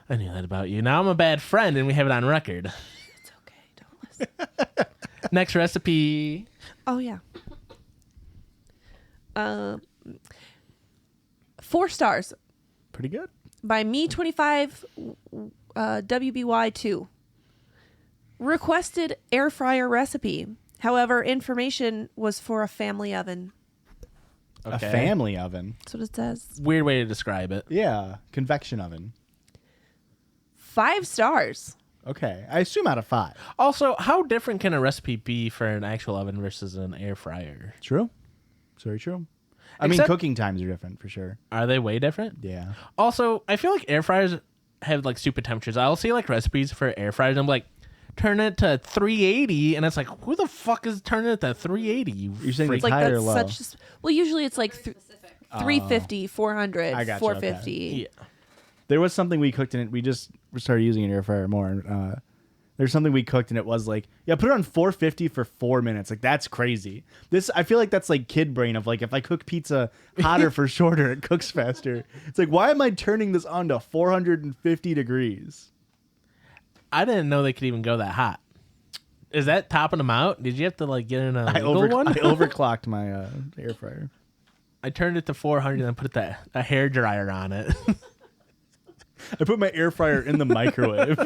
I knew that about you. Now I'm a bad friend, and we have it on record. It's okay, don't listen. Next recipe. Oh yeah. 4 stars Pretty good. by me25 WBY2. Requested air fryer recipe. However, information was for a family oven. A family oven. That's what it says. Weird way to describe it. Yeah. Convection oven. 5 stars. Okay. I assume out of 5. Also, how different can a recipe be for an actual oven versus an air fryer? True. It's very true. I mean, Except- cooking times are different for sure. Are they way different? Yeah. Also, I feel like air fryers have like stupid temperatures. I'll see like recipes for air fryers and I'm like, turn it to 380, and it's like, who the fuck is turning it to 380? You're saying freak? it's Like high or that's low? such. Well, usually it's like 350, 400, I gotcha, 450. Yeah. There was something we cooked in it. We just started using an air fryer more. There's something we cooked and it was like, yeah, put it on 450 for 4 minutes. Like that's crazy. I feel like that's like kid brain of like, if I cook pizza hotter for shorter, it cooks faster. It's like, why am I turning this on to 450 degrees? I didn't know they could even go that hot. Is that topping them out? Did you have to like get in a I legal one? overclocked my air fryer. I turned it to 400 and then put a hair dryer on it. I put my air fryer in the microwave.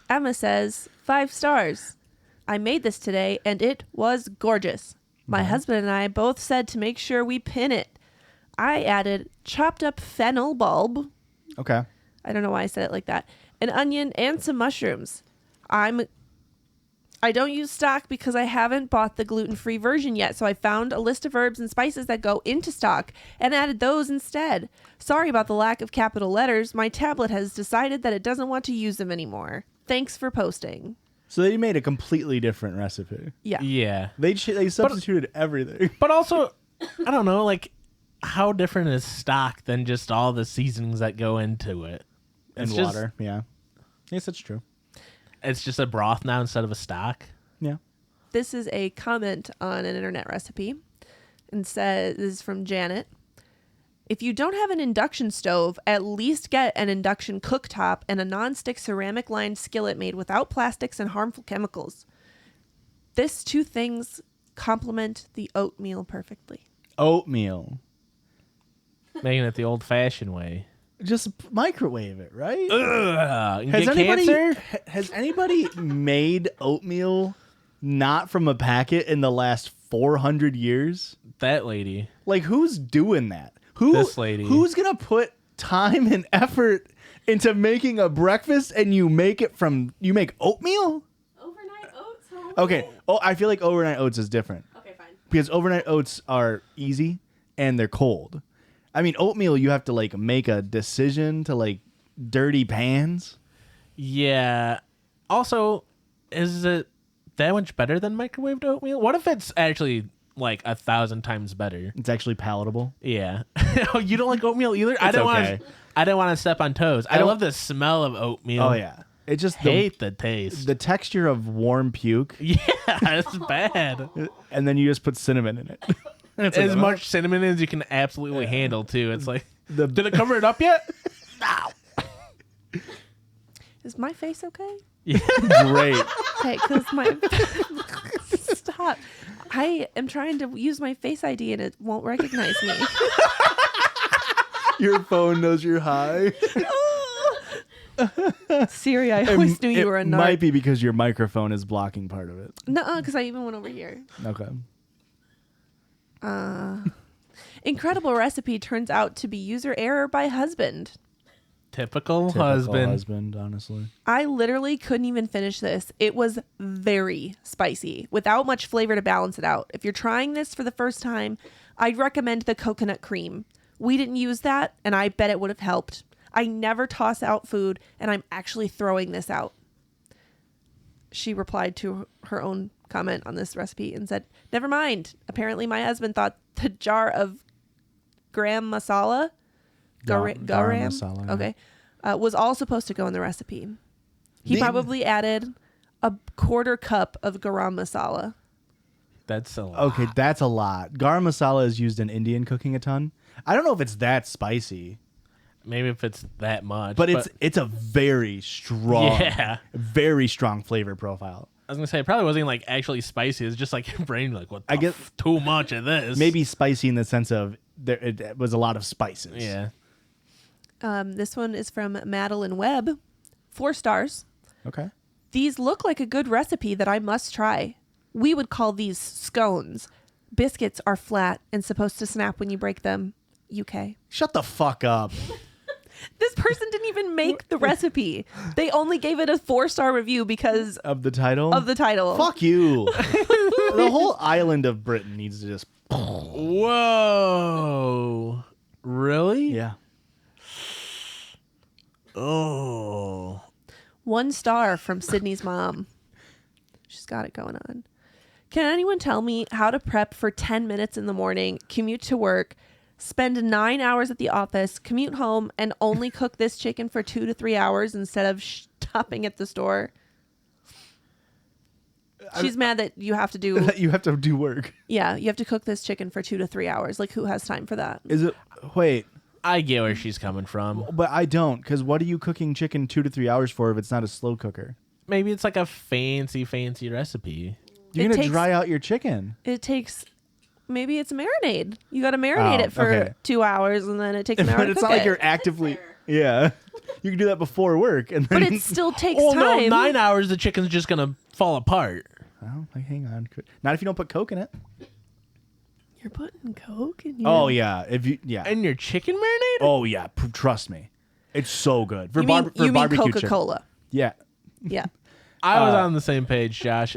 Emma says 5 stars. I made this today and it was gorgeous. My husband and I both said to make sure we pin it. I added chopped up fennel bulb. Okay. I don't know why I said it like that. An onion and some mushrooms. I don't use stock because I haven't bought the gluten-free version yet, so I found a list of herbs and spices that go into stock and added those instead. Sorry about the lack of capital letters. My tablet has decided that it doesn't want to use them anymore. Thanks for posting. So they made a completely different recipe. Yeah. Yeah. They substituted everything. But also, I don't know, like, how different is stock than just all the seasonings that go into it? And It's just- water. Yeah. Yes, that's true. It's just a broth now instead of a stock. Yeah. This is a comment on an internet recipe and says, this is from Janet. If you don't have an induction stove, at least get an induction cooktop and a nonstick ceramic lined skillet made without plastics and harmful chemicals. These two things complement the oatmeal perfectly. Oatmeal. Making it the old fashioned way. Just microwave it, right? Ugh, you Has get anybody cancer? has anybody made oatmeal not from a packet in the last 400 years? That lady. Like, who's doing that? This lady. Who's gonna put time and effort into making a breakfast and you make oatmeal? Overnight oats? Okay. Oh, I feel like overnight oats is different Okay, fine. because overnight oats are easy and they're cold. I mean, oatmeal, you have to like make a decision to like dirty pans. Yeah. Also, is it that much better than microwaved oatmeal? What if it's actually like 1,000 times better? It's actually palatable. Yeah. Oh, you don't like oatmeal either? I don't okay. want to step on toes. I don't- love the smell of oatmeal. Oh yeah, it just Hate the taste. the texture of warm puke, Yeah, it's bad. and then you just put cinnamon in it. It's As like, much cinnamon as you can absolutely handle too. It's like, The- did it cover it up yet? Is my face okay? great. Okay, because my... Stop. I am trying to use my Face ID and it won't recognize me. Your phone knows you're high. Siri, I always knew you were a It narc. might be because your microphone is blocking part of it. Nuh-uh, because I even went over here. Okay. Incredible recipe turns out to be user error by husband. Typical Typical husband. husband, honestly. I literally couldn't even finish this. It was very spicy without much flavor to balance it out. If you're trying this for the first time, I'd recommend the coconut cream. We didn't use that, and I bet it would have helped. I never toss out food, and I'm actually throwing this out. She replied to her own comment on this recipe and said, never mind. Apparently my husband thought the jar of garam masala, Garam masala, yeah. okay, was all supposed to go in the recipe. He Maybe- probably added a quarter cup of garam masala. That's a lot. Okay, that's a lot. Garam masala is used in Indian cooking a ton. I don't know if it's that spicy, Maybe if it's that much. but it's a very strong, Yeah. very strong flavor profile. I was gonna say it probably wasn't like actually spicy. It's just like your brain like, what? I guess- too much of this. Maybe spicy in the sense of it was a lot of spices. Yeah. This one is from Madeline Webb. 4 stars. Okay. These look like a good recipe that I must try. We would call these scones. Biscuits are flat and supposed to snap when you break them. UK. Shut the fuck up. This person didn't even make the recipe. They only gave it a 4-star review because Of the title? of the title. Fuck you. The whole island of Britain needs to just. Whoa. Really? Yeah. Oh. 1 star from Sydney's mom. She's got it going on. Can anyone tell me how to prep for 10 minutes in the morning, commute to work, spend 9 hours at the office, commute home, and only cook this chicken for 2 to 3 hours instead of stopping at the store? She's mad that you have to do... You have to do work. Yeah, you have to cook this chicken for 2 to 3 hours. Like, who has time for that? Is it? Wait. I get where she's coming from. But I don't, because what are you cooking chicken 2 to 3 hours for if it's not a slow cooker? Maybe it's like a fancy You're It recipe. going to takes- dry out your chicken. It takes... Maybe it's a marinade. You got to marinate Oh, it for okay. 2 hours, and then it takes an hour But to it's cook not like it. you're actively. Yeah. You can do that before work. And then, But it still takes Oh time. no, 9 hours the chicken's just gonna fall apart. Oh, like, hang on. Not if you don't put Coke in it. You're putting Coke in your... Oh, yeah. If you, yeah. And your chicken marinade? Oh, yeah. Trust me. It's so good. For You mean, for you mean barbecue chicken. Coca-Cola. Yeah. Yeah. I was on the same page, Josh.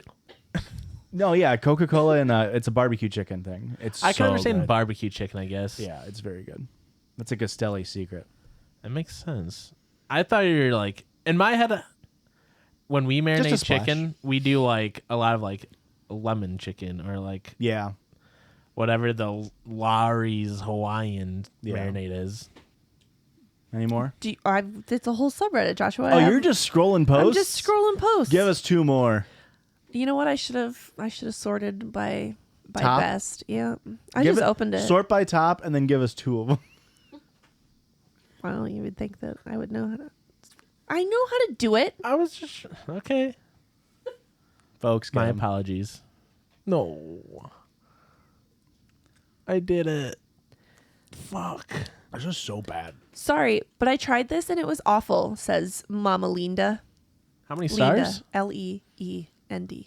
No, yeah. Coca-Cola and it's a barbecue chicken thing. It's I can so understand good. barbecue chicken, I guess. Yeah, it's very good. That's a Castelli secret. That makes sense. I thought you were like, in my head, when we Just a marinate splash. chicken, we do like a lot of like lemon chicken or like Yeah. whatever the Lawry's Hawaiian Yeah. marinade is. Anymore? It's a whole subreddit, Joshua. Oh, you're just scrolling posts? I'm just scrolling posts. Give us 2 more. You know what? I should have sorted by Top? best. Yeah. I just opened it. Sort by top and then give us 2 of them. Well, you would think that I would know how to. I know how to do it. I was just okay. Folks, My get 'em. apologies. No. I did it. Fuck. This is so bad. Sorry, but I tried this and it was awful, says Mama Linda. How many Linda, stars? Leenda.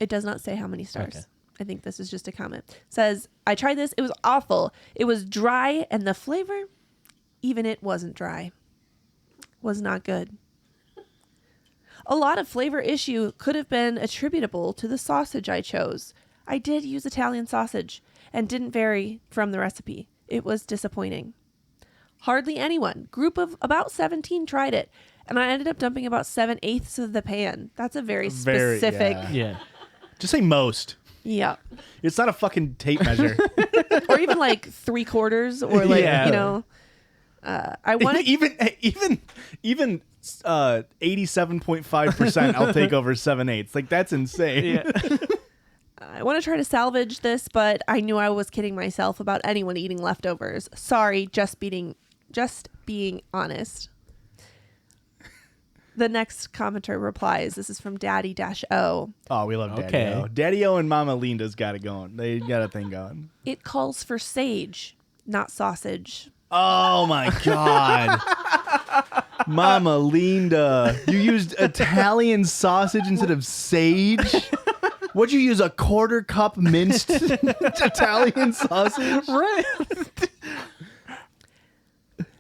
It does not say how many stars. Okay. I think this is just a comment. Says, I tried this. It was awful. It was dry and the flavor, even it wasn't dry. Was not good. A lot of flavor issue could have been attributable to the sausage I chose. I did use Italian sausage and didn't vary from the recipe. It was disappointing. Hardly anyone. Group of about 17 tried it, and I ended up dumping about 7/8 of the pan. That's a very specific. Yeah. Just say most. Yeah. It's not a fucking tape measure. Or even like 3/4 or like, Yeah. you know. I wanted even 87.5% I'll take over 7/8. Like, that's insane. Yeah. I want to try to salvage this, but I knew I was kidding myself about anyone eating leftovers. Sorry, just being honest. The next commenter replies, this is from Daddy-O. Oh, we love Okay. Daddy-O. Daddy-O and Mama Linda's got it going. They got a thing going. It calls for sage, not sausage. Oh, my God. Mama Linda. You used Italian sausage instead of sage? What'd you use, a 1/4 cup minced Italian sausage? Right.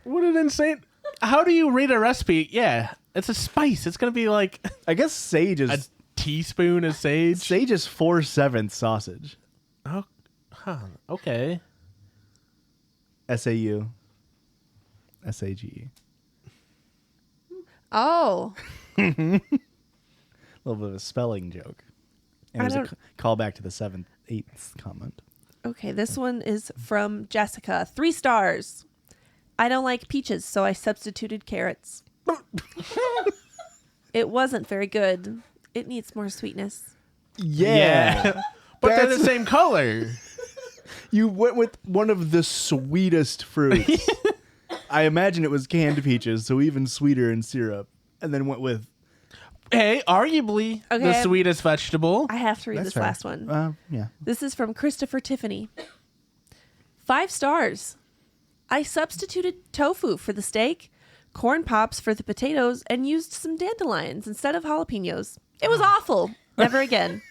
What an insane. How do you rate a recipe? Yeah, it's a spice. It's going to be like I guess sage a is... teaspoon of sage. Sage is 4/7 sausage. Oh, huh. Okay. S-A-U. S-A-G-E. Oh. A little bit of a spelling joke. And it was a callback to the 7/8 comment. Okay, this one is from Jessica. 3 stars. I don't like peaches, so I substituted carrots. It wasn't very good. It needs more sweetness. Yeah. But they're That's- the same color. You went with one of the sweetest fruits. I imagine it was canned peaches, so even sweeter in syrup. And then went with... Hey, arguably Okay, the sweetest vegetable. I have to read That's this fair. last one. Yeah. This is from Christopher Tiffany. 5 stars. I substituted tofu for the steak, corn pops for the potatoes, and used some dandelions instead of jalapenos. It was awful. Never again.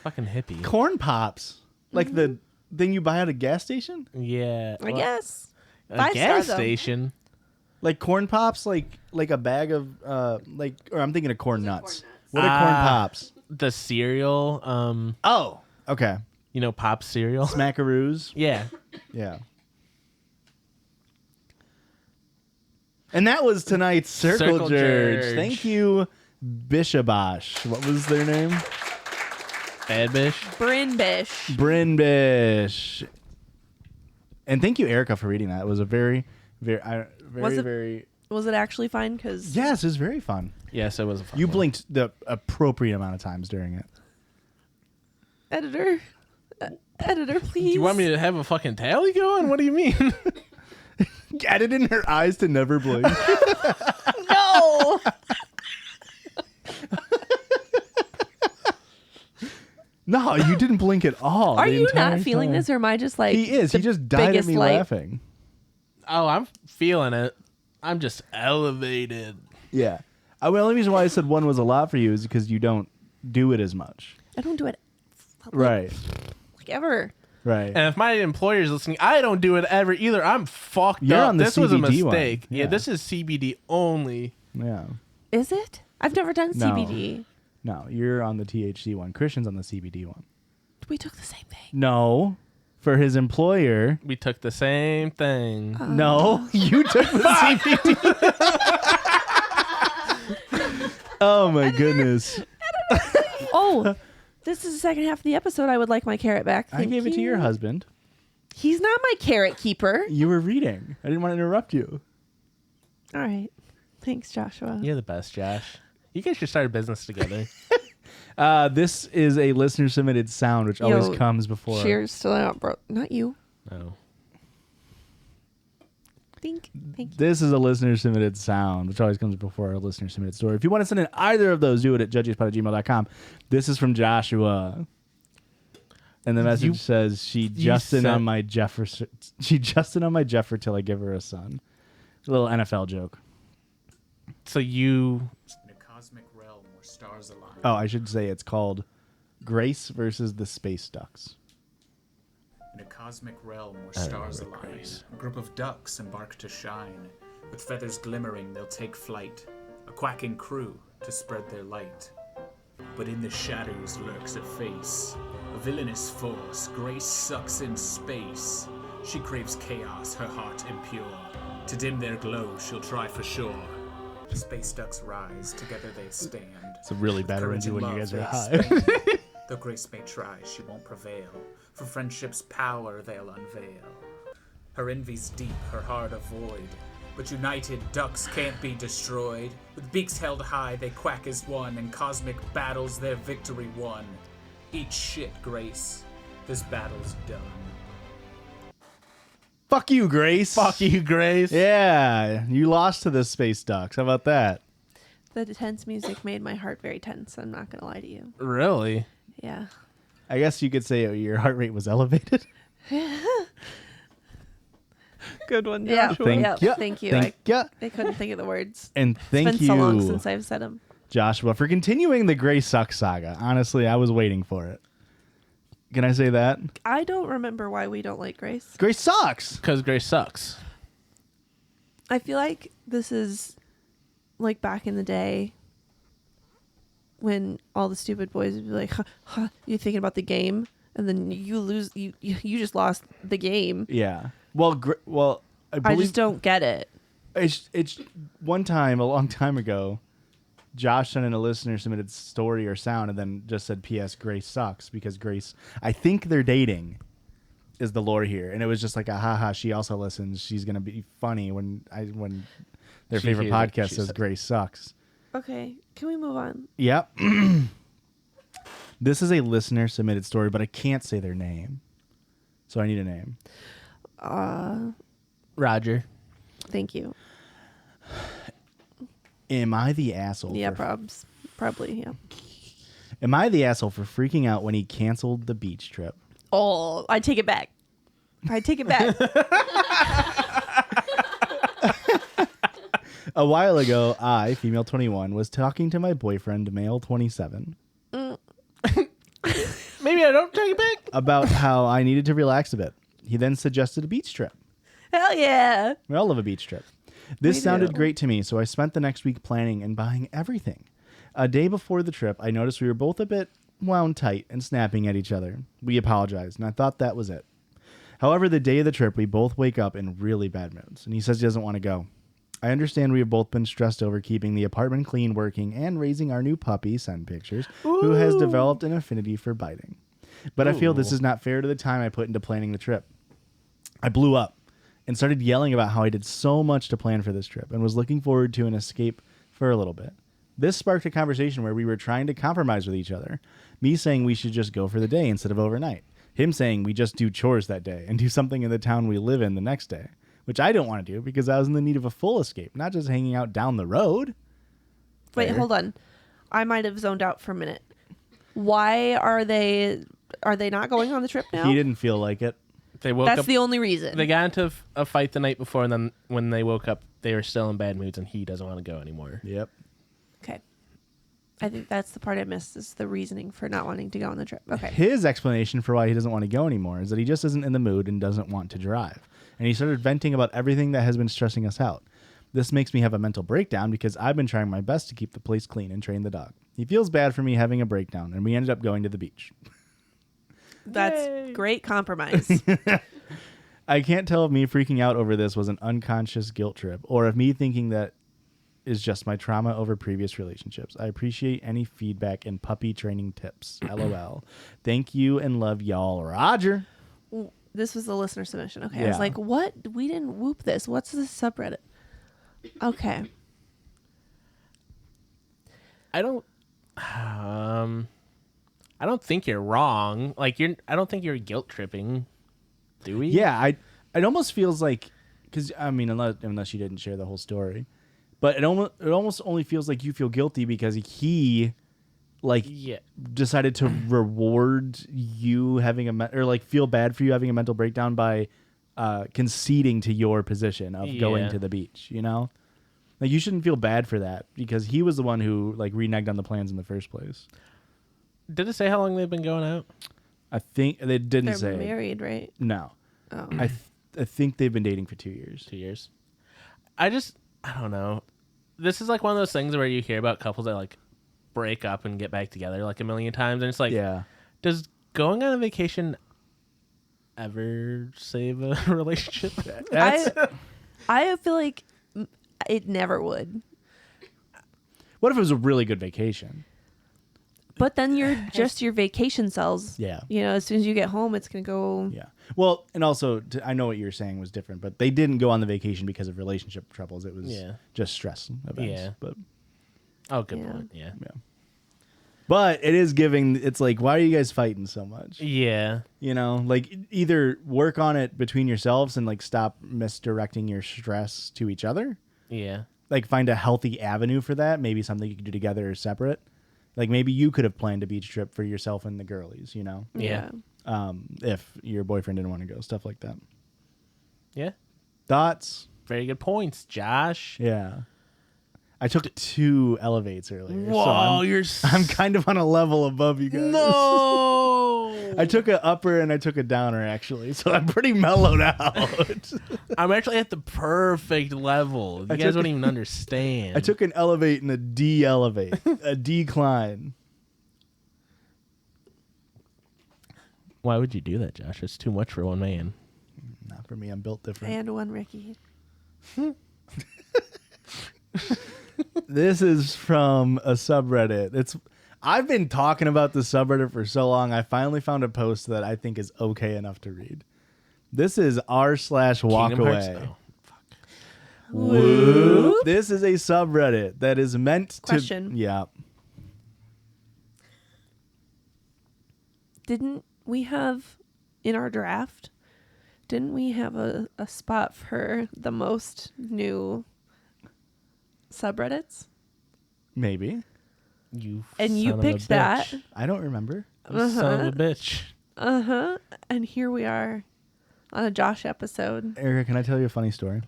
Fucking hippie. Corn Pops. Like the thing you buy at a gas station? Yeah. I guess. A 5 gas stars, though. station. Like Corn Pops? Like a bag of... or I'm thinking of corn nuts. What are Corn Pops? The cereal. Oh. Okay. You know, Pop cereal. Smackaroos. Yeah. Yeah. And that was tonight's Circle Jerdge. Jerdge. Thank you, Bishabosh. What was their name? Bad bish. Bryn Bish. Bryn Bish. And thank you, Erica, for reading that. It was a very, Was it- very... Was it actually fine? Because Yes, it was very fun. Yes, it was a fun You one. blinked the appropriate amount of times during it. editor, please. Do you want me to have a fucking tally going? What do you mean? Get it in her eyes to never blink. No. No, you didn't blink at all. Are the you entire not feeling time. this, or am I just like He is. the He just died at biggest me light? laughing. Oh, I'm feeling it. I'm just elevated. Yeah. The only reason why I said 1 was a lot for you is because you don't do it as much. I don't do it Right. like ever. Right. And if my employer's listening, I don't do it ever either. I'm fucked You're up. on the This was a CBD one. mistake. Yeah. Yeah, this is CBD only. Yeah. Is it? I've never done No. CBD. No, you're on the THC one. Christian's on the CBD one. We took the same thing. No. For his employer. We took the same thing. No. You took the CBD. Oh, my goodness. Oh, this is the second half of the episode. I would like my carrot back. I Thank gave it to you. your husband. He's not my carrot keeper. You were reading. I didn't want to interrupt you. All right. Thanks, Joshua. You're the best, Josh. You guys should start a business together. This is a listener submitted sound, which always comes before. Cheers to that, bro. Not you. No. Thank you. This is a listener submitted sound, which always comes before a listener submitted story. If you want to send in either of those, do it at judgiespot@gmail.com. This is from Joshua. And the message says, she Justin on my Jeffer till I give her a son. A little NFL joke. So you... In a cosmic realm where stars align. Oh, I should say it's called Grace versus the Space Ducks. In a cosmic realm where stars align, a group of ducks embark to shine. With feathers glimmering, they'll take flight, a quacking crew to spread their light. But in the shadows lurks a face, a villainous force. Grace sucks in space. She craves chaos, her heart impure. To dim their glow, she'll try for sure. The space ducks rise, together they stand. It's a really bad Courage energy and when you love guys are they high. expand. Though Grace may try, she won't prevail. For friendship's power they'll unveil. Her envy's deep, her heart a void. But united ducks can't be destroyed. With beaks held high, they quack as one. In cosmic battles, their victory won. Eat shit, Grace. This battle's done. Fuck you, Grace. Fuck you, Grace. Yeah, you lost to the Space Ducks. How about that? The tense music made my heart very tense. I'm not going to lie to you. Really? Yeah. I guess you could say your heart rate was elevated. Good one, Yeah. Joshua. Thank you. Thank you. Thank you. I couldn't think of the words. And thank It's been you, so long since I've said them. Joshua, for continuing the Grace Sucks saga. Honestly, I was waiting for it. Can I say that? I don't remember why we don't like Grace. Grace sucks. Because Grace sucks. I feel like this is like back in the day when all the stupid boys would be like, huh, you thinking about the game? And then you lose. You just lost the game. Yeah. Well, I just don't get it. It's one time, a long time ago, Josh sent in a listener submitted story or sound and then just said, P.S. Grace sucks because Grace, I think they're dating is the lore here. And it was just like a haha, she also listens. She's going to be funny when their She favorite hears it. podcast She says said- Grace sucks. Okay, can we move on? Yep. This is a listener submitted story, but I can't say their name. So I need a name. Roger. Thank you. Am I the asshole? Yeah, for, probably. Yeah. Am I the asshole for freaking out when he canceled the beach trip? Oh, I take it back. I take it back. A while ago, I, female 21, was talking to my boyfriend, male 27, Maybe I don't take it back. about how I needed to relax a bit. He then suggested a beach trip. Hell yeah. We all love a beach trip. This We sounded do. great to me, so I spent the next week planning and buying everything. A day before the trip, I noticed we were both a bit wound tight and snapping at each other. We apologized, and I thought that was it. However, the day of the trip, we both wake up in really bad moods, and he says he doesn't want to go. I understand we have both been stressed over keeping the apartment clean, working, and raising our new puppy, Send Pictures, who has developed an affinity for biting. But I feel this is not fair to the time I put into planning the trip. I blew up and started yelling about how I did so much to plan for this trip and was looking forward to an escape for a little bit. This sparked a conversation where we were trying to compromise with each other. Me saying we should just go for the day instead of overnight. Him saying we just do chores that day and do something in the town we live in the next day, which I don't want to do because I was in the need of a full escape, not just hanging out down the road. Wait, Fair. hold on. I might have zoned out for a minute. Why are they not going on the trip now? He didn't feel like it. They woke That's up. the only reason. They got into a fight the night before, and then when they woke up, they were still in bad moods, and he doesn't want to go anymore. Yep. Okay. I think that's the part I missed is the reasoning for not wanting to go on the trip. Okay. His explanation for why he doesn't want to go anymore is that he just isn't in the mood and doesn't want to drive. And he started venting about everything that has been stressing us out. This makes me have a mental breakdown because I've been trying my best to keep the place clean and train the dog. He feels bad for me having a breakdown, and we ended up going to the beach. That's great compromise. I can't tell if me freaking out over this was an unconscious guilt trip or if me thinking that is just my trauma over previous relationships. I appreciate any feedback and puppy training tips. LOL. Thank you and love y'all. Roger. This was the listener submission. Okay. I Yeah. was like, what? We didn't whoop this. What's this subreddit? Okay. I don't think you're wrong. Like I don't think you're guilt tripping. Do we? Yeah, it almost feels like, because I mean, unless you didn't share the whole story, but it almost only feels like you feel guilty because he, like, Yeah. decided to reward you having or like feel bad for you having a mental breakdown by conceding to your position of going Yeah. to the beach. You know, like you shouldn't feel bad for that because he was the one who like reneged on the plans in the first place. Did it say how long they've been going out? I think they didn't They're say. married, right? No, Oh. I think they've been dating for 2 years. 2 years. I don't know. This is like one of those things where you hear about couples that like break up and get back together like a million times, and it's like, Yeah. does going on a vacation ever save a relationship? I feel like it never would. What if it was a really good vacation? But then you're just your vacation cells. Yeah. You know, as soon as you get home, it's going to go. Yeah. Well, and also, I know what you were saying was different, but they didn't go on the vacation because of relationship troubles. It was just stress events. Yeah. But Oh, good Yeah. point. Yeah. but it is giving. It's like, why are you guys fighting so much? Yeah. You know, like either work on it between yourselves and like stop misdirecting your stress to each other. Yeah. Like find a healthy avenue for that. Maybe something you could do together or separate. Like maybe you could have planned a beach trip for yourself and the girlies, you know, Yeah. if your boyfriend didn't want to go, stuff like that. Yeah. Thoughts? Very good points, Josh. Yeah. I took 2 elevates earlier. Whoa, so I'm kind of on a level above you guys. No. I took an upper and I took a downer actually, so I'm pretty mellowed out. I'm actually at the perfect level. You guys wouldn't even understand. I took an elevate and a de-elevate, a decline. Why would you do that, Josh? It's too much for one man. Not for me. I'm built different. And one Ricky. This is from a subreddit. I've been talking about the subreddit for so long. I finally found a post that I think is okay enough to read. This is r/Walkaway. Oh, fuck. Whoop. This is a subreddit that is meant to. Question. Yeah. Didn't we have in our draft? Didn't we have a spot for the most new subreddits? Maybe. You And you son of a picked that. bitch. I don't remember. You son of a bitch. And here we are on a Josh episode Erika, can I tell you a funny story?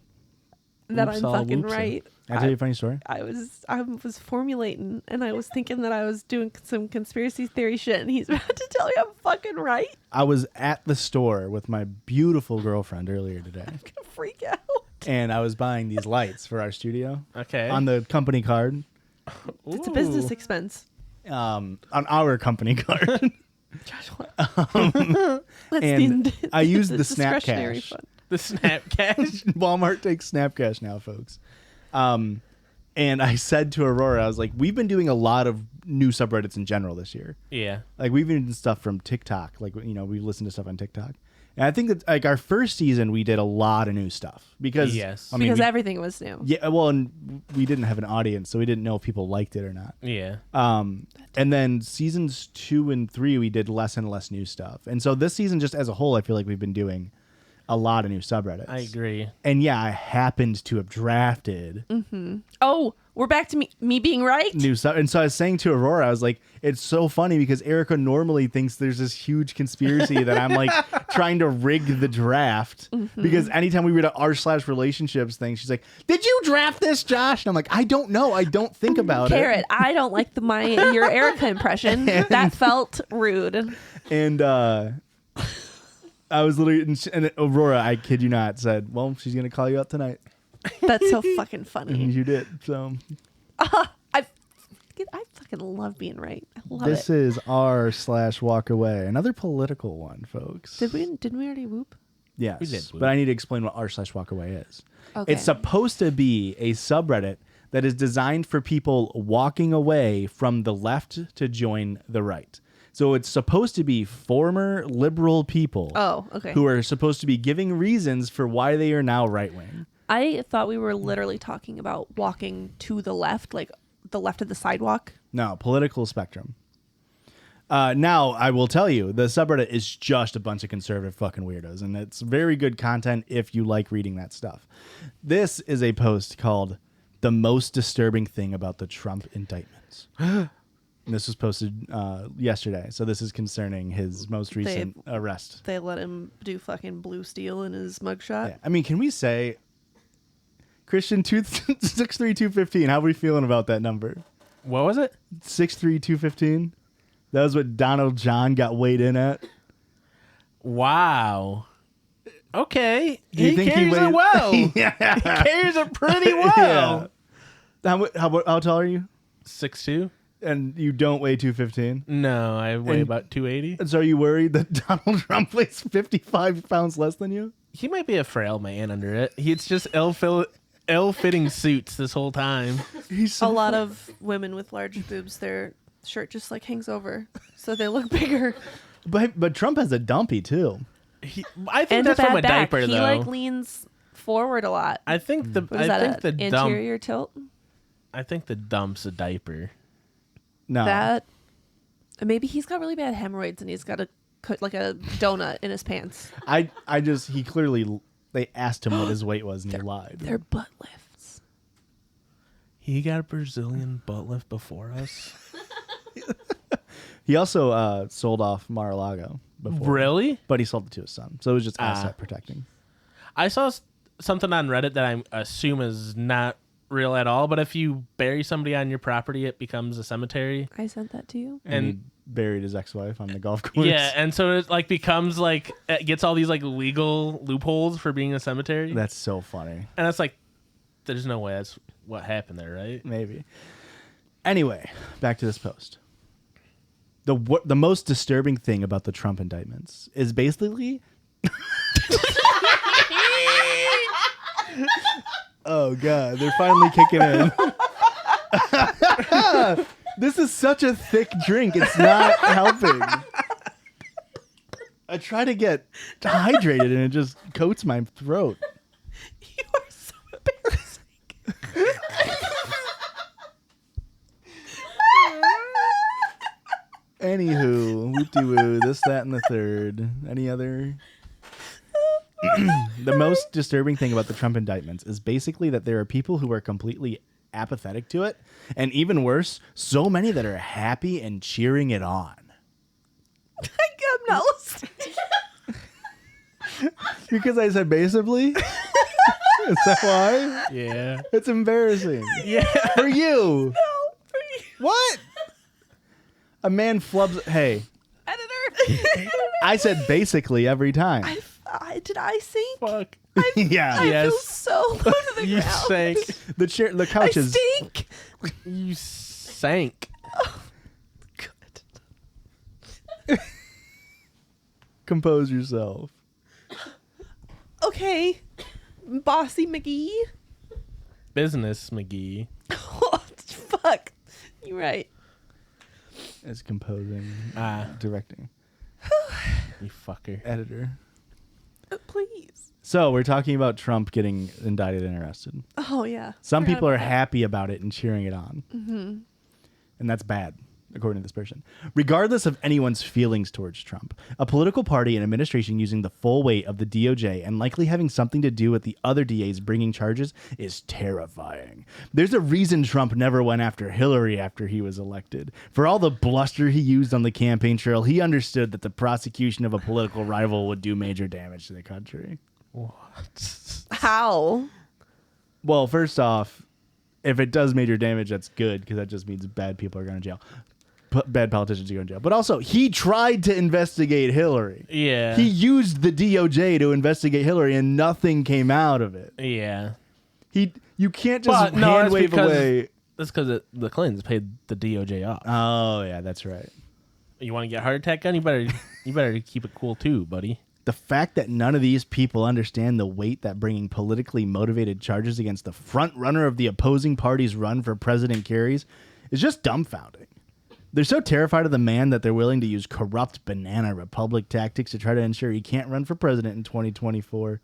that Oops, I'm all fucking whoopsie. right. Can I tell you a funny story? I was formulating and I was thinking that I was doing some conspiracy theory shit and he's about to tell you I'm fucking right. I was at the store with my beautiful girlfriend earlier today, I'm gonna freak out. and I was buying these lights for our studio Okay. on the company card. It's a business expense. On our company card. Josh, what? Let's and I used the Snap discretionary Cash. fund. The snap cash. Walmart takes Snap Cash now, folks. And I said to Aurora, I was like, we've been doing a lot of new subreddits in general this year. Yeah. Like we've been doing stuff from TikTok. Like, you know, we listened to stuff on TikTok. And I think that like our first season, we did a lot of new stuff because Yes. I mean, Because we- everything was new. yeah, well, and we didn't have an audience, so we didn't know if people liked it or not. Yeah. And then seasons 2 and 3, we did less and less new stuff. And so this season, just as a whole, I feel like we've been doing a lot of new subreddits. I agree. And yeah, I happened to have drafted Oh, we're back to me being right. new stuff. And so I was saying to Aurora, I was like, it's so funny because Erika normally thinks there's this huge conspiracy that I'm like trying to rig the draft. Because anytime we read a r/relationships thing, she's like, did you draft this, Josh? And I'm like, I don't know. I don't think about Carrot, it. I don't like your Erica impression. That felt rude. And I was literally, and Aurora, I kid you not, said, well, she's going to call you up tonight. That's so fucking And funny. you did. So I fucking love being right. I love this it. is r/Walkaway. Another political one, folks. Didn't we already whoop? Yes. We did. But I need to explain what r/Walkaway is. Okay. It's supposed to be a subreddit that is designed for people walking away from the left to join the right. So it's supposed to be former liberal people Oh, okay. who are supposed to be giving reasons for why they are now right-wing. I thought we were literally talking about walking to the left, like the left of the sidewalk. No, political spectrum. Now, I will tell you, the subreddit is just a bunch of conservative fucking weirdos, and it's very good content if you like reading that stuff. This is a post called The Most Disturbing Thing About the Trump Indictments. And this was posted yesterday, so this is concerning his most recent arrest. They let him do fucking blue steel in his mugshot. Yeah. I mean, can we say, Christian, 63215, how are we feeling about that number? What was it? 63215? That was what Donald John got weighed in at. Wow. Okay. Do you think carries it well. Yeah. He carries it pretty well. Yeah. How tall are you? 6'2"? And you don't weigh 215? No, I weigh And- about 280. And so are you worried that Donald Trump weighs 55 pounds less than you? He might be a frail man under it. It's just ill-fitting suits this whole time. He's A lot of women with large boobs, their shirt just like hangs over, so they look bigger. But Trump has a dumpy too. I think And that's a bad from a back. diaper, He though. like leans forward a lot. I think the What is that? An dump. anterior tilt. I think the dump's a diaper. No. That maybe he's got really bad hemorrhoids and he's got to cut like a donut in his pants. He clearly, they asked him what his weight was and he lied. They're butt lifts. He got a Brazilian butt lift before us. He also sold off Mar-a-Lago before. Really? But he sold it to his son. So it was just asset protecting. I saw something on Reddit that I assume is not real at all, but if you bury somebody on your property, it becomes a cemetery. I sent that to you. And he buried his ex-wife on the golf course. Yeah, and so it like becomes like it gets all these like legal loopholes for being a cemetery. That's so funny. And it's like there's no way that's what happened there, right? Maybe. Anyway, back to this post. The most disturbing thing about the Trump indictments is basically oh god, they're finally kicking in. This is such a thick drink, it's not helping. I try to get hydrated and it just coats my throat. You are so embarrassing. Anywho, whoop-de-woo, this, that, and the third. Any other? The most disturbing thing about the Trump indictments is basically that there are people who are completely apathetic to it, and even worse, so many that are happy and cheering it on. I'm not listening. Because I said basically? Is that why? Yeah. It's embarrassing. Yeah. For you. No, for you. What? A man flubs. Hey, Editor. I said basically every time. Did I sink? Fuck. Yeah. I Yes. feel so low to the You ground. sank. The I couch is. stink. You sank. Good. Compose yourself. Okay, Bossy McGee. Business, McGee. Oh, fuck. You're right. As composing, directing, You fucker. editor. Please. So we're talking about Trump getting indicted and arrested. Oh, yeah. Some Forgot people are about that. happy about it and cheering it on. Mm-hmm. And that's bad, according to this person. Regardless of anyone's feelings towards Trump, a political party and administration using the full weight of the DOJ and likely having something to do with the other DAs bringing charges is terrifying. There's a reason Trump never went after Hillary after he was elected. For all the bluster he used on the campaign trail, he understood that the prosecution of a political rival would do major damage to the country. What? How? Well, first off, if it does major damage, that's good because that just means bad people are going to jail. Bad politicians are going to jail. But also, he tried to investigate Hillary. Yeah. He used the DOJ to investigate Hillary, and nothing came out of it. Yeah. You can't just But, no, hand that's wave because- away. That's because the Clintons paid the DOJ off. Oh yeah, that's right. You want to get a heart attack gun? You better keep it cool too, buddy. The fact that none of these people understand the weight that bringing politically motivated charges against the front runner of the opposing party's run for president carries is just dumbfounding. They're so terrified of the man that they're willing to use corrupt banana republic tactics to try to ensure he can't run for president in 2024.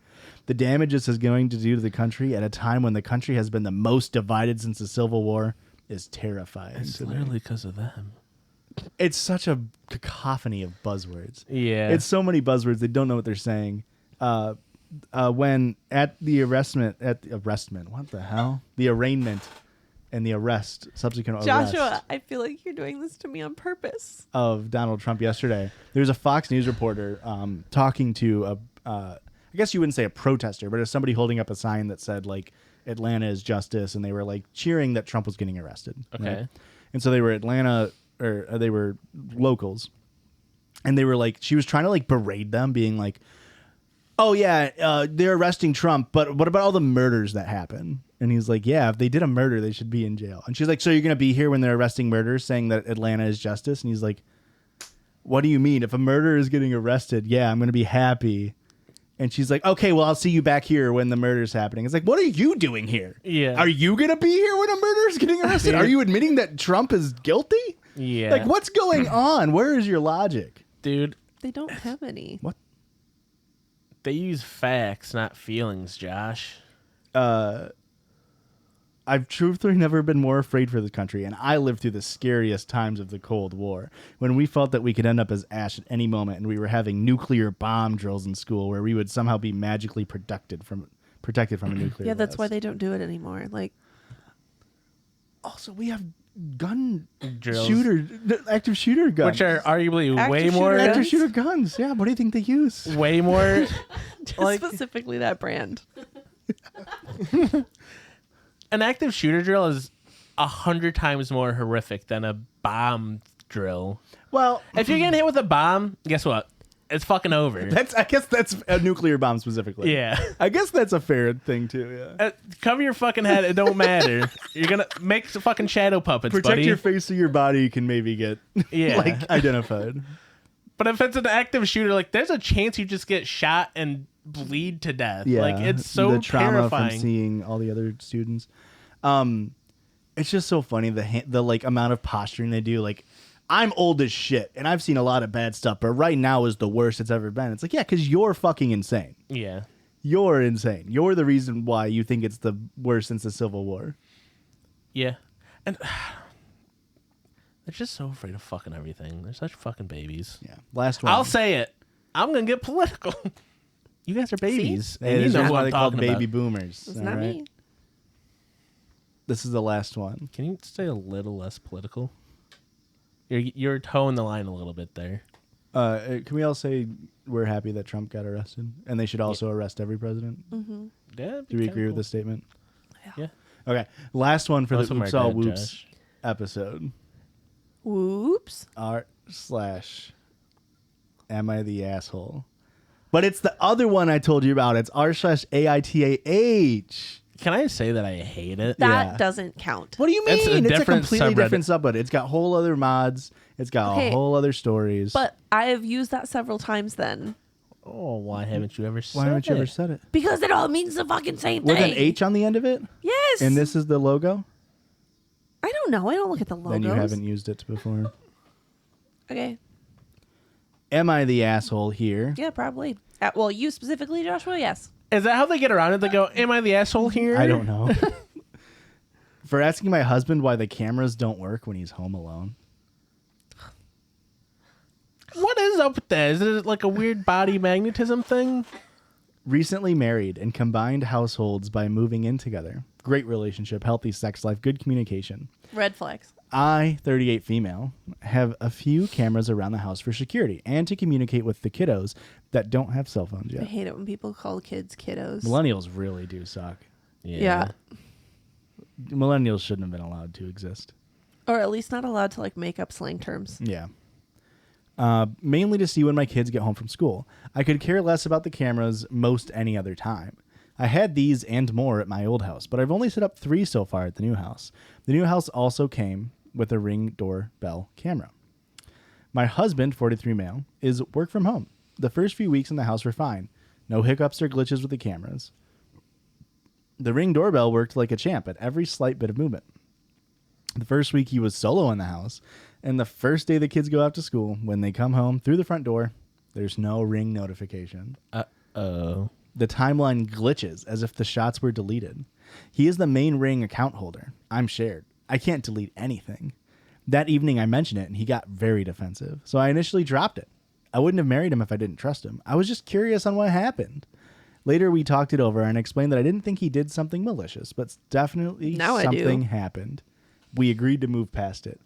The damage this is going to do to the country at a time when the country has been the most divided since the Civil War is terrifying. It's literally because of them. It's such a cacophony of buzzwords. Yeah. It's so many buzzwords, they don't know what they're saying. When at the what the hell? The arraignment and the subsequent arrest Joshua, I feel like you're doing this to me on purpose. of Donald Trump yesterday. There was a Fox News reporter talking to I guess you wouldn't say a protester, but it was somebody holding up a sign that said like Atlanta is justice, and they were like cheering that Trump was getting arrested. Okay. Right? And so they were they were locals, and they were like, she was trying to like berate them, being like, oh yeah, they're arresting Trump, but what about all the murders that happen? And he's like, yeah, if they did a murder, they should be in jail. And she's like, so you're going to be here when they're arresting murderers, saying that Atlanta is justice? And he's like, what do you mean? If a murderer is getting arrested, yeah, I'm going to be happy. And she's like, okay, well, I'll see you back here when the murder's happening. It's like, what are you doing here? Yeah. Are you going to be here when a murderer's getting arrested? Are you admitting that Trump is guilty? Yeah. Like, what's going on? Where is your logic? Dude, They don't have any. What? they use facts, not feelings, Josh. I've truthfully never been more afraid for the country, and I lived through the scariest times of the Cold War, when we felt that we could end up as ash at any moment, and we were having nuclear bomb drills in school where we would somehow be magically protected from a nuclear Yeah, that's why blast. they don't do it anymore. Like, Also, we have gun Drills. active shooter guns. Which are arguably Active way shooter more guns? active shooter guns. Yeah, what do you think they use? way more like specifically that brand. an active shooter drill is 100 times more horrific than a bomb drill. Well, If you're getting hit with a bomb, guess what? It's fucking over. I guess that's a nuclear bomb specifically. Yeah. I guess that's a fair thing too, yeah. Cover your fucking head. It don't matter. You're gonna make some fucking shadow puppets, Protect buddy. your face so your body can maybe get Yeah. like identified. But if it's an active shooter, like there's a chance you just get shot and bleed to death. Yeah, Like it's so the trauma terrifying. from seeing all the other students. It's just so funny the like amount of posturing they do. Like, I'm old as shit and I've seen a lot of bad stuff, but right now is the worst it's ever been. It's like, yeah, because you're fucking insane. Yeah. You're insane. You're the reason why you think it's the worst since the Civil War. Yeah. And they're just so afraid of fucking everything. They're such fucking babies. Yeah. Last one. I'll say it. I'm gonna get political. You guys are babies. Hey, And this you know is who why I'm they call talking baby about. boomers. It's all not right? me. This is the last one. Can you stay a little less political? You're towing the line a little bit there. Can we all say we're happy that Trump got arrested, and they should also arrest every president? Yeah. Do we agree with this statement? Yeah. Okay. Last one for Those the were Oops my All bad, Whoops Josh. episode. Whoops. r/ am I the asshole? But it's the other one I told you about. It's r/AITAH. Can I say that I hate it? That Yeah. doesn't count. What do you It's a mean? It's a different completely subreddit. different subreddit. It's got whole other mods. It's got Okay. whole other stories. But I have used that several times then. Oh, why haven't you ever said why haven't you ever it? said it? Because it all means the fucking same With thing. an H on the end of it? Yes. And this is the logo? I don't know. I don't look at the logos. Then you haven't used it before. Okay. Am I the asshole here? Yeah, probably. Well, you specifically, Joshua, yes. Is that how they get around it? They go, "Am I the asshole here?" I don't know. For asking my husband why the cameras don't work when he's home alone. What is up with that? Is it like a weird body magnetism thing? Recently married and combined households by moving in together. Great relationship, healthy sex life, good communication. Red flags. I, 38 female, have a few cameras around the house for security and to communicate with the kiddos that don't have cell phones I yet. hate it when people call kids kiddos. Millennials really do suck. Yeah. Millennials shouldn't have been allowed to exist. Or at least not allowed to like make up slang terms. Yeah. Mainly to see when my kids get home from school. I could care less about the cameras most any other time. I had these and more at my old house, but I've only set up 3 so far at the new house. The new house also came with a Ring doorbell camera. My husband, 43 male, is work from home. The first few weeks in the house were fine. No hiccups or glitches with the cameras. The Ring doorbell worked like a champ at every slight bit of movement. The first week he was solo in the house, And the first day the kids go out to school, when they come home through the front door, there's no Ring notification. Uh-oh. The timeline glitches as if the shots were deleted. He is the main Ring account holder. I'm shared. I can't delete anything. That evening I mentioned it and he got very defensive. So I initially dropped it. I wouldn't have married him if I didn't trust him. I was just curious on what happened. Later we talked it over and explained that I didn't think he did something malicious, but definitely Now I do. something happened. We agreed to move past it.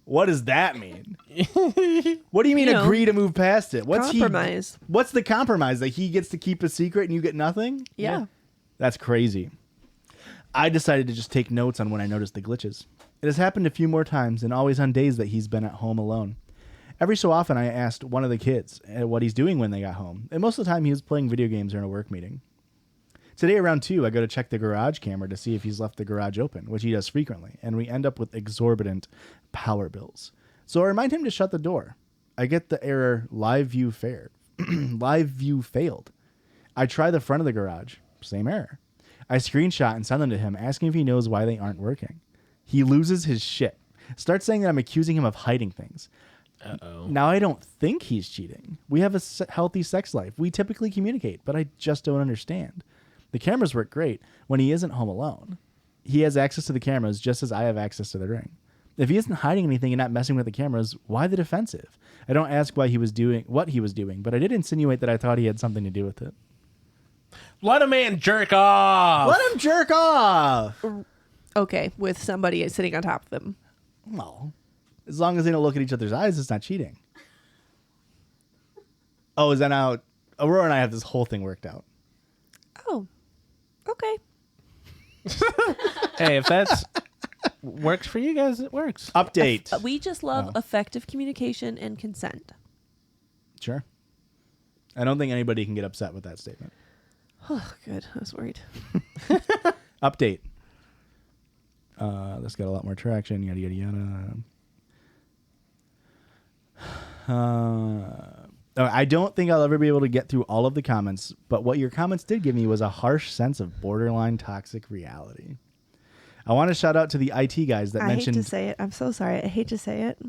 What does that mean? What do you mean agree to move past it? Compromise. What's the compromise? That he gets to keep a secret and you get nothing? Yeah. That's crazy. I decided to just take notes on when I noticed the glitches. It has happened a few more times and always on days that he's been at home alone. Every so often I asked one of the kids what he's doing when they got home, and most of the time he was playing video games or in a work meeting. Today around 2, I go to check the garage camera to see if he's left the garage open, which he does frequently, and we end up with exorbitant power bills. So I remind him to shut the door. I get the error live view failed. I try the front of the garage, same error. I screenshot and send them to him asking if he knows why they aren't working. He loses his shit. Starts saying that I'm accusing him of hiding things. Uh-oh. Now I don't think he's cheating. We have a healthy sex life. We typically communicate, but I just don't understand. The cameras work great when he isn't home alone. He has access to the cameras just as I have access to the Ring. If he isn't hiding anything and not messing with the cameras, why the defensive? I don't ask what he was doing, but I did insinuate that I thought he had something to do with it. Let a man jerk off. Let him jerk off. Okay, with somebody sitting on top of them. Well, as long as they don't look at each other's eyes, it's not cheating. Oh, is that now? Aurora and I have this whole thing worked out. Oh, okay. Hey, if that's works for you guys, it works. Update. We just love effective communication and consent. Sure. I don't think anybody can get upset with that statement. Oh, good. I was worried. Update. This got a lot more traction. Yada, yada, yada. I don't think I'll ever be able to get through all of the comments, but what your comments did give me was a harsh sense of borderline toxic reality. I want to shout out to the IT guys that mentioned... I hate to say it. I'm so sorry. I hate to say it.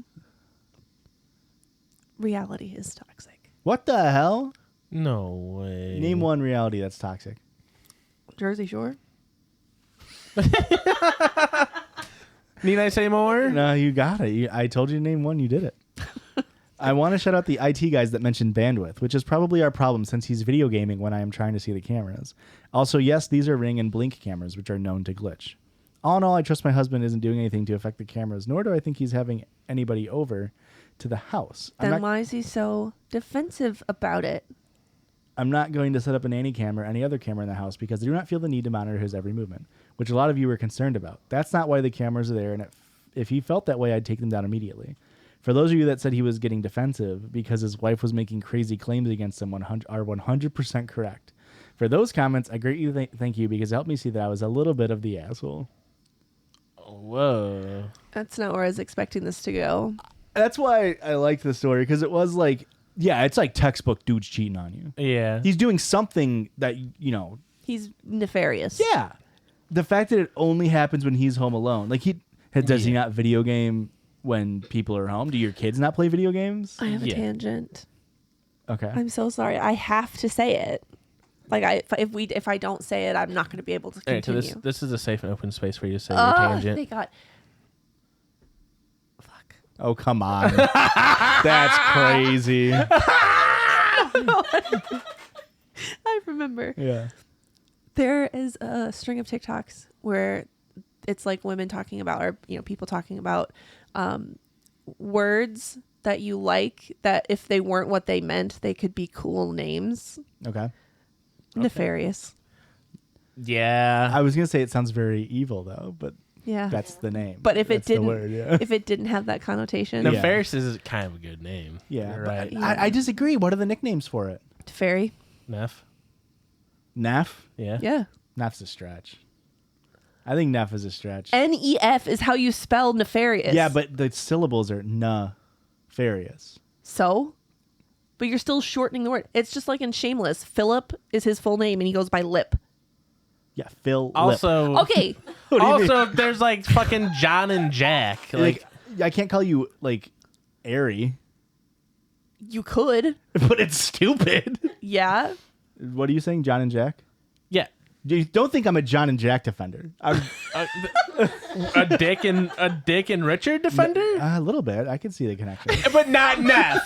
Reality is toxic. What the hell? No way. Name one reality that's toxic. Jersey Shore? Need I say more? No, you got it. I told you to name one. You did it. I want to shout out the IT guys that mentioned bandwidth, which is probably our problem since he's video gaming when I am trying to see the cameras. Also, yes, these are Ring and Blink cameras, which are known to glitch. All in all, I trust my husband isn't doing anything to affect the cameras, nor do I think he's having anybody over to the house. Then why is he so defensive about it? I'm not going to set up a nanny cam or any other camera in the house because I do not feel the need to monitor his every movement, which a lot of you were concerned about. That's not why the cameras are there, and if he felt that way, I'd take them down immediately. For those of you that said he was getting defensive because his wife was making crazy claims against him, are 100% correct. For those comments, I greatly thank you because it helped me see that I was a little bit of the asshole. Whoa. That's not where I was expecting this to go. That's why I liked the story, because it was like, yeah, it's like textbook dudes cheating on you. Yeah. He's doing something that, you know. He's nefarious. Yeah. The fact that it only happens when he's home alone. Like, does he not video game when people are home? Do your kids not play video games? I have a tangent. Okay. I'm so sorry. I have to say it. Like, if I don't say it, I'm not going to be able to continue. So this is a safe and open space for you to say your tangent. They got... Fuck. Oh, come on. That's crazy. I remember. Yeah. There is a string of TikToks where it's like women talking about, or people talking about words that you like, that if they weren't what they meant, they could be cool names. Okay. Nefarious. Yeah. I was going to say it sounds very evil, though, but Yeah. that's the name. But if it That's the didn't, word, yeah. if it didn't have that connotation, No. Nefarious is kind of a good name. Yeah. You're but right. I disagree. What are the nicknames for it? Fairy. Neff. Neff? Yeah. Yeah. Neff's a stretch. I think Neff is a stretch. Nef is how you spell nefarious. Yeah, but the syllables are nefarious. So? But you're still shortening the word. It's just like in Shameless. Philip is his full name and he goes by Lip. Yeah, Phil. Also, Okay. also, there's like fucking John and Jack. Like, I can't call you like airy, You could. but it's stupid. Yeah. What are you saying, John and Jack? Yeah. You don't think I'm a John and Jack defender? I'm A Dick and Richard defender? a little bit. I can see the connection. But not enough.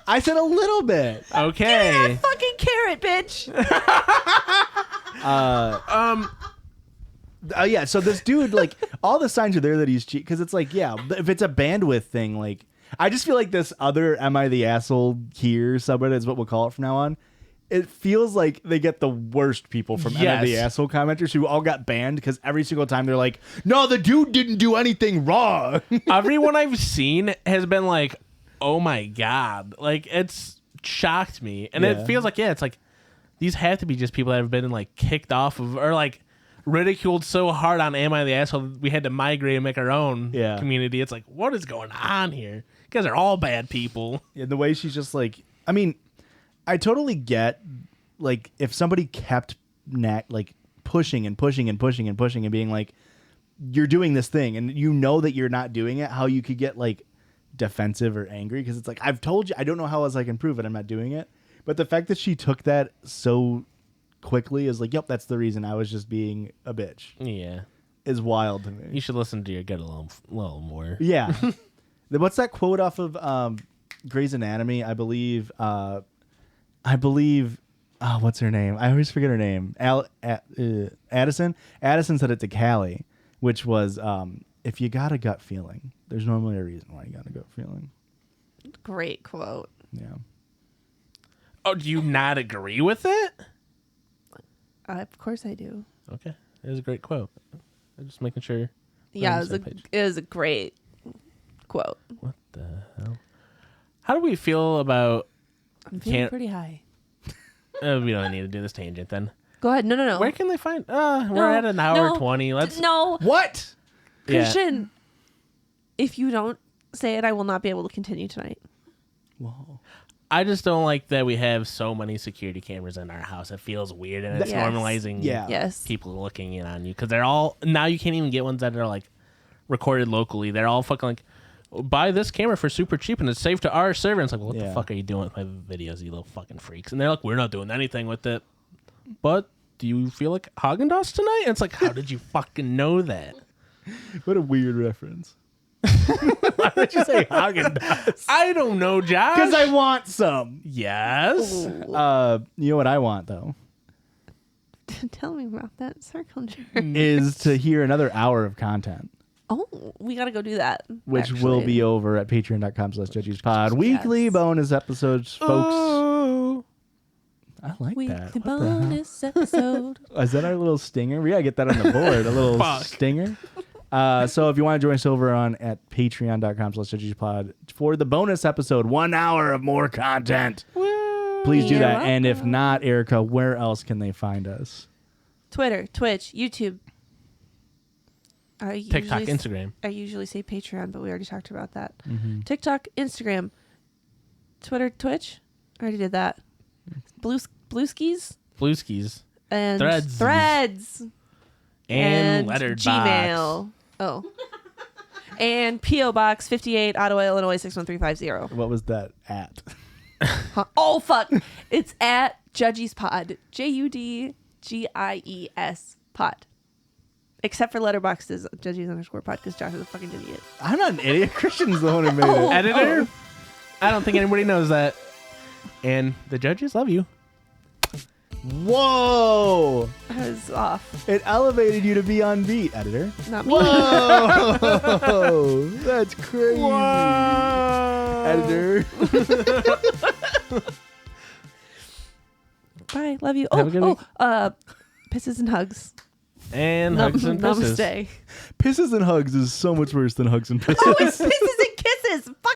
I said a little bit. Okay. Fucking carrot, bitch. Yeah, so this dude, like, all the signs are there that he's cheating. Because it's like, yeah, if it's a bandwidth thing, like, I just feel like this other Am I the Asshole here subreddit is what we'll call it from now on. It feels like they get the worst people from Am I the Yes. Asshole commenters who all got banned because every single time they're like, no, the dude didn't do anything wrong. Everyone I've seen has been like, oh my God. Like, it's shocked me. And Yeah. it feels like, it's like, these have to be just people that have been, like, kicked off of, or, like, ridiculed so hard on Am I the Asshole we had to migrate and make our own community. It's like, what is going on here? You guys are all bad people. Yeah, the way she's just like, I mean, I totally get, like, if somebody kept like pushing and pushing and pushing and pushing and being like, you're doing this thing and you know that you're not doing it, how you could get like defensive or angry because it's like, I've told you, I don't know how else I can prove it. I'm not doing it. But the fact that she took that so quickly is like, yep, that's the reason I was just being a bitch. Yeah. Is wild to me. You should listen to your gut a little more. Yeah. What's that quote off of Grey's Anatomy? I believe, what's her name? I always forget her name. Addison. Addison said it to Callie, which was, if you got a gut feeling, there's normally a reason why you got a gut feeling. Great quote. Yeah. Oh, do you not agree with it? Of course I do. Okay. It was a great quote. I'm just making sure. Yeah, on the same page. it was a great quote. What the hell? How do we feel about... I'm feeling pretty high. we don't need to do this tangent then. Go ahead. No. Where can they find... we're at an hour 20. Let's... No. What? Yeah. Christian, if you don't say it, I will not be able to continue tonight. Whoa. I just don't like that we have so many security cameras in our house. It feels weird, and it's Yes. normalizing Yes. people looking in on you. Because they're all... Now you can't even get ones that are, like, recorded locally. They're all fucking like, buy this camera for super cheap, and it's saved to our server. And it's like, well, what the fuck are you doing with my videos, you little fucking freaks? And they're like, we're not doing anything with it. But do you feel like Haagen-Dazs tonight? And it's like, how did you fucking know that? What a weird reference. Why would you say Haagen-Dazs? I don't know, Josh. Because I want some. Yes. You know what I want, though? Tell me about that Circle Jerdge. Is to hear another hour of content. Oh, we got to go do that. Which actually. will be over at patreon.com/judgiespod. Weekly Yes. bonus episodes, folks. Ooh. I like Weekly that. What the bonus episode. hell? Is that our little stinger? We gotta get that on the board. A little Fuck. stinger. So if you want to join us over at patreon.com/judgiespod for the bonus episode, 1 hour of more content. Please do You're that. And if welcome. not, Erica, where else can they find us? Twitter, Twitch, YouTube. TikTok, Instagram. I usually say Patreon, but we already talked about that. Mm-hmm. TikTok, Instagram, Twitter, Twitch. I already did that. Blueskis Blueskis. and Threads. And Letterboxd. Gmail. Oh. And P.O. Box 58, Ottawa, Illinois 61350. What was that at? Huh? Oh, fuck. It's at Judgies Pod. JUDGIES Pod. Except for Letterboxd is Judgies_pod because Josh is a fucking idiot. I'm not an idiot. Christian's the one who made it. Editor? I don't think anybody knows that. And the judges love you. Whoa! I was off. It elevated you to be on beat, editor. Not me. Whoa! That's crazy. Editor. Bye. Love you. Have a good week. Pisses and hugs. And hugs and kisses. Namaste. Pisses and hugs is so much worse than hugs and pisses. Oh, it's pisses and kisses. Fuck.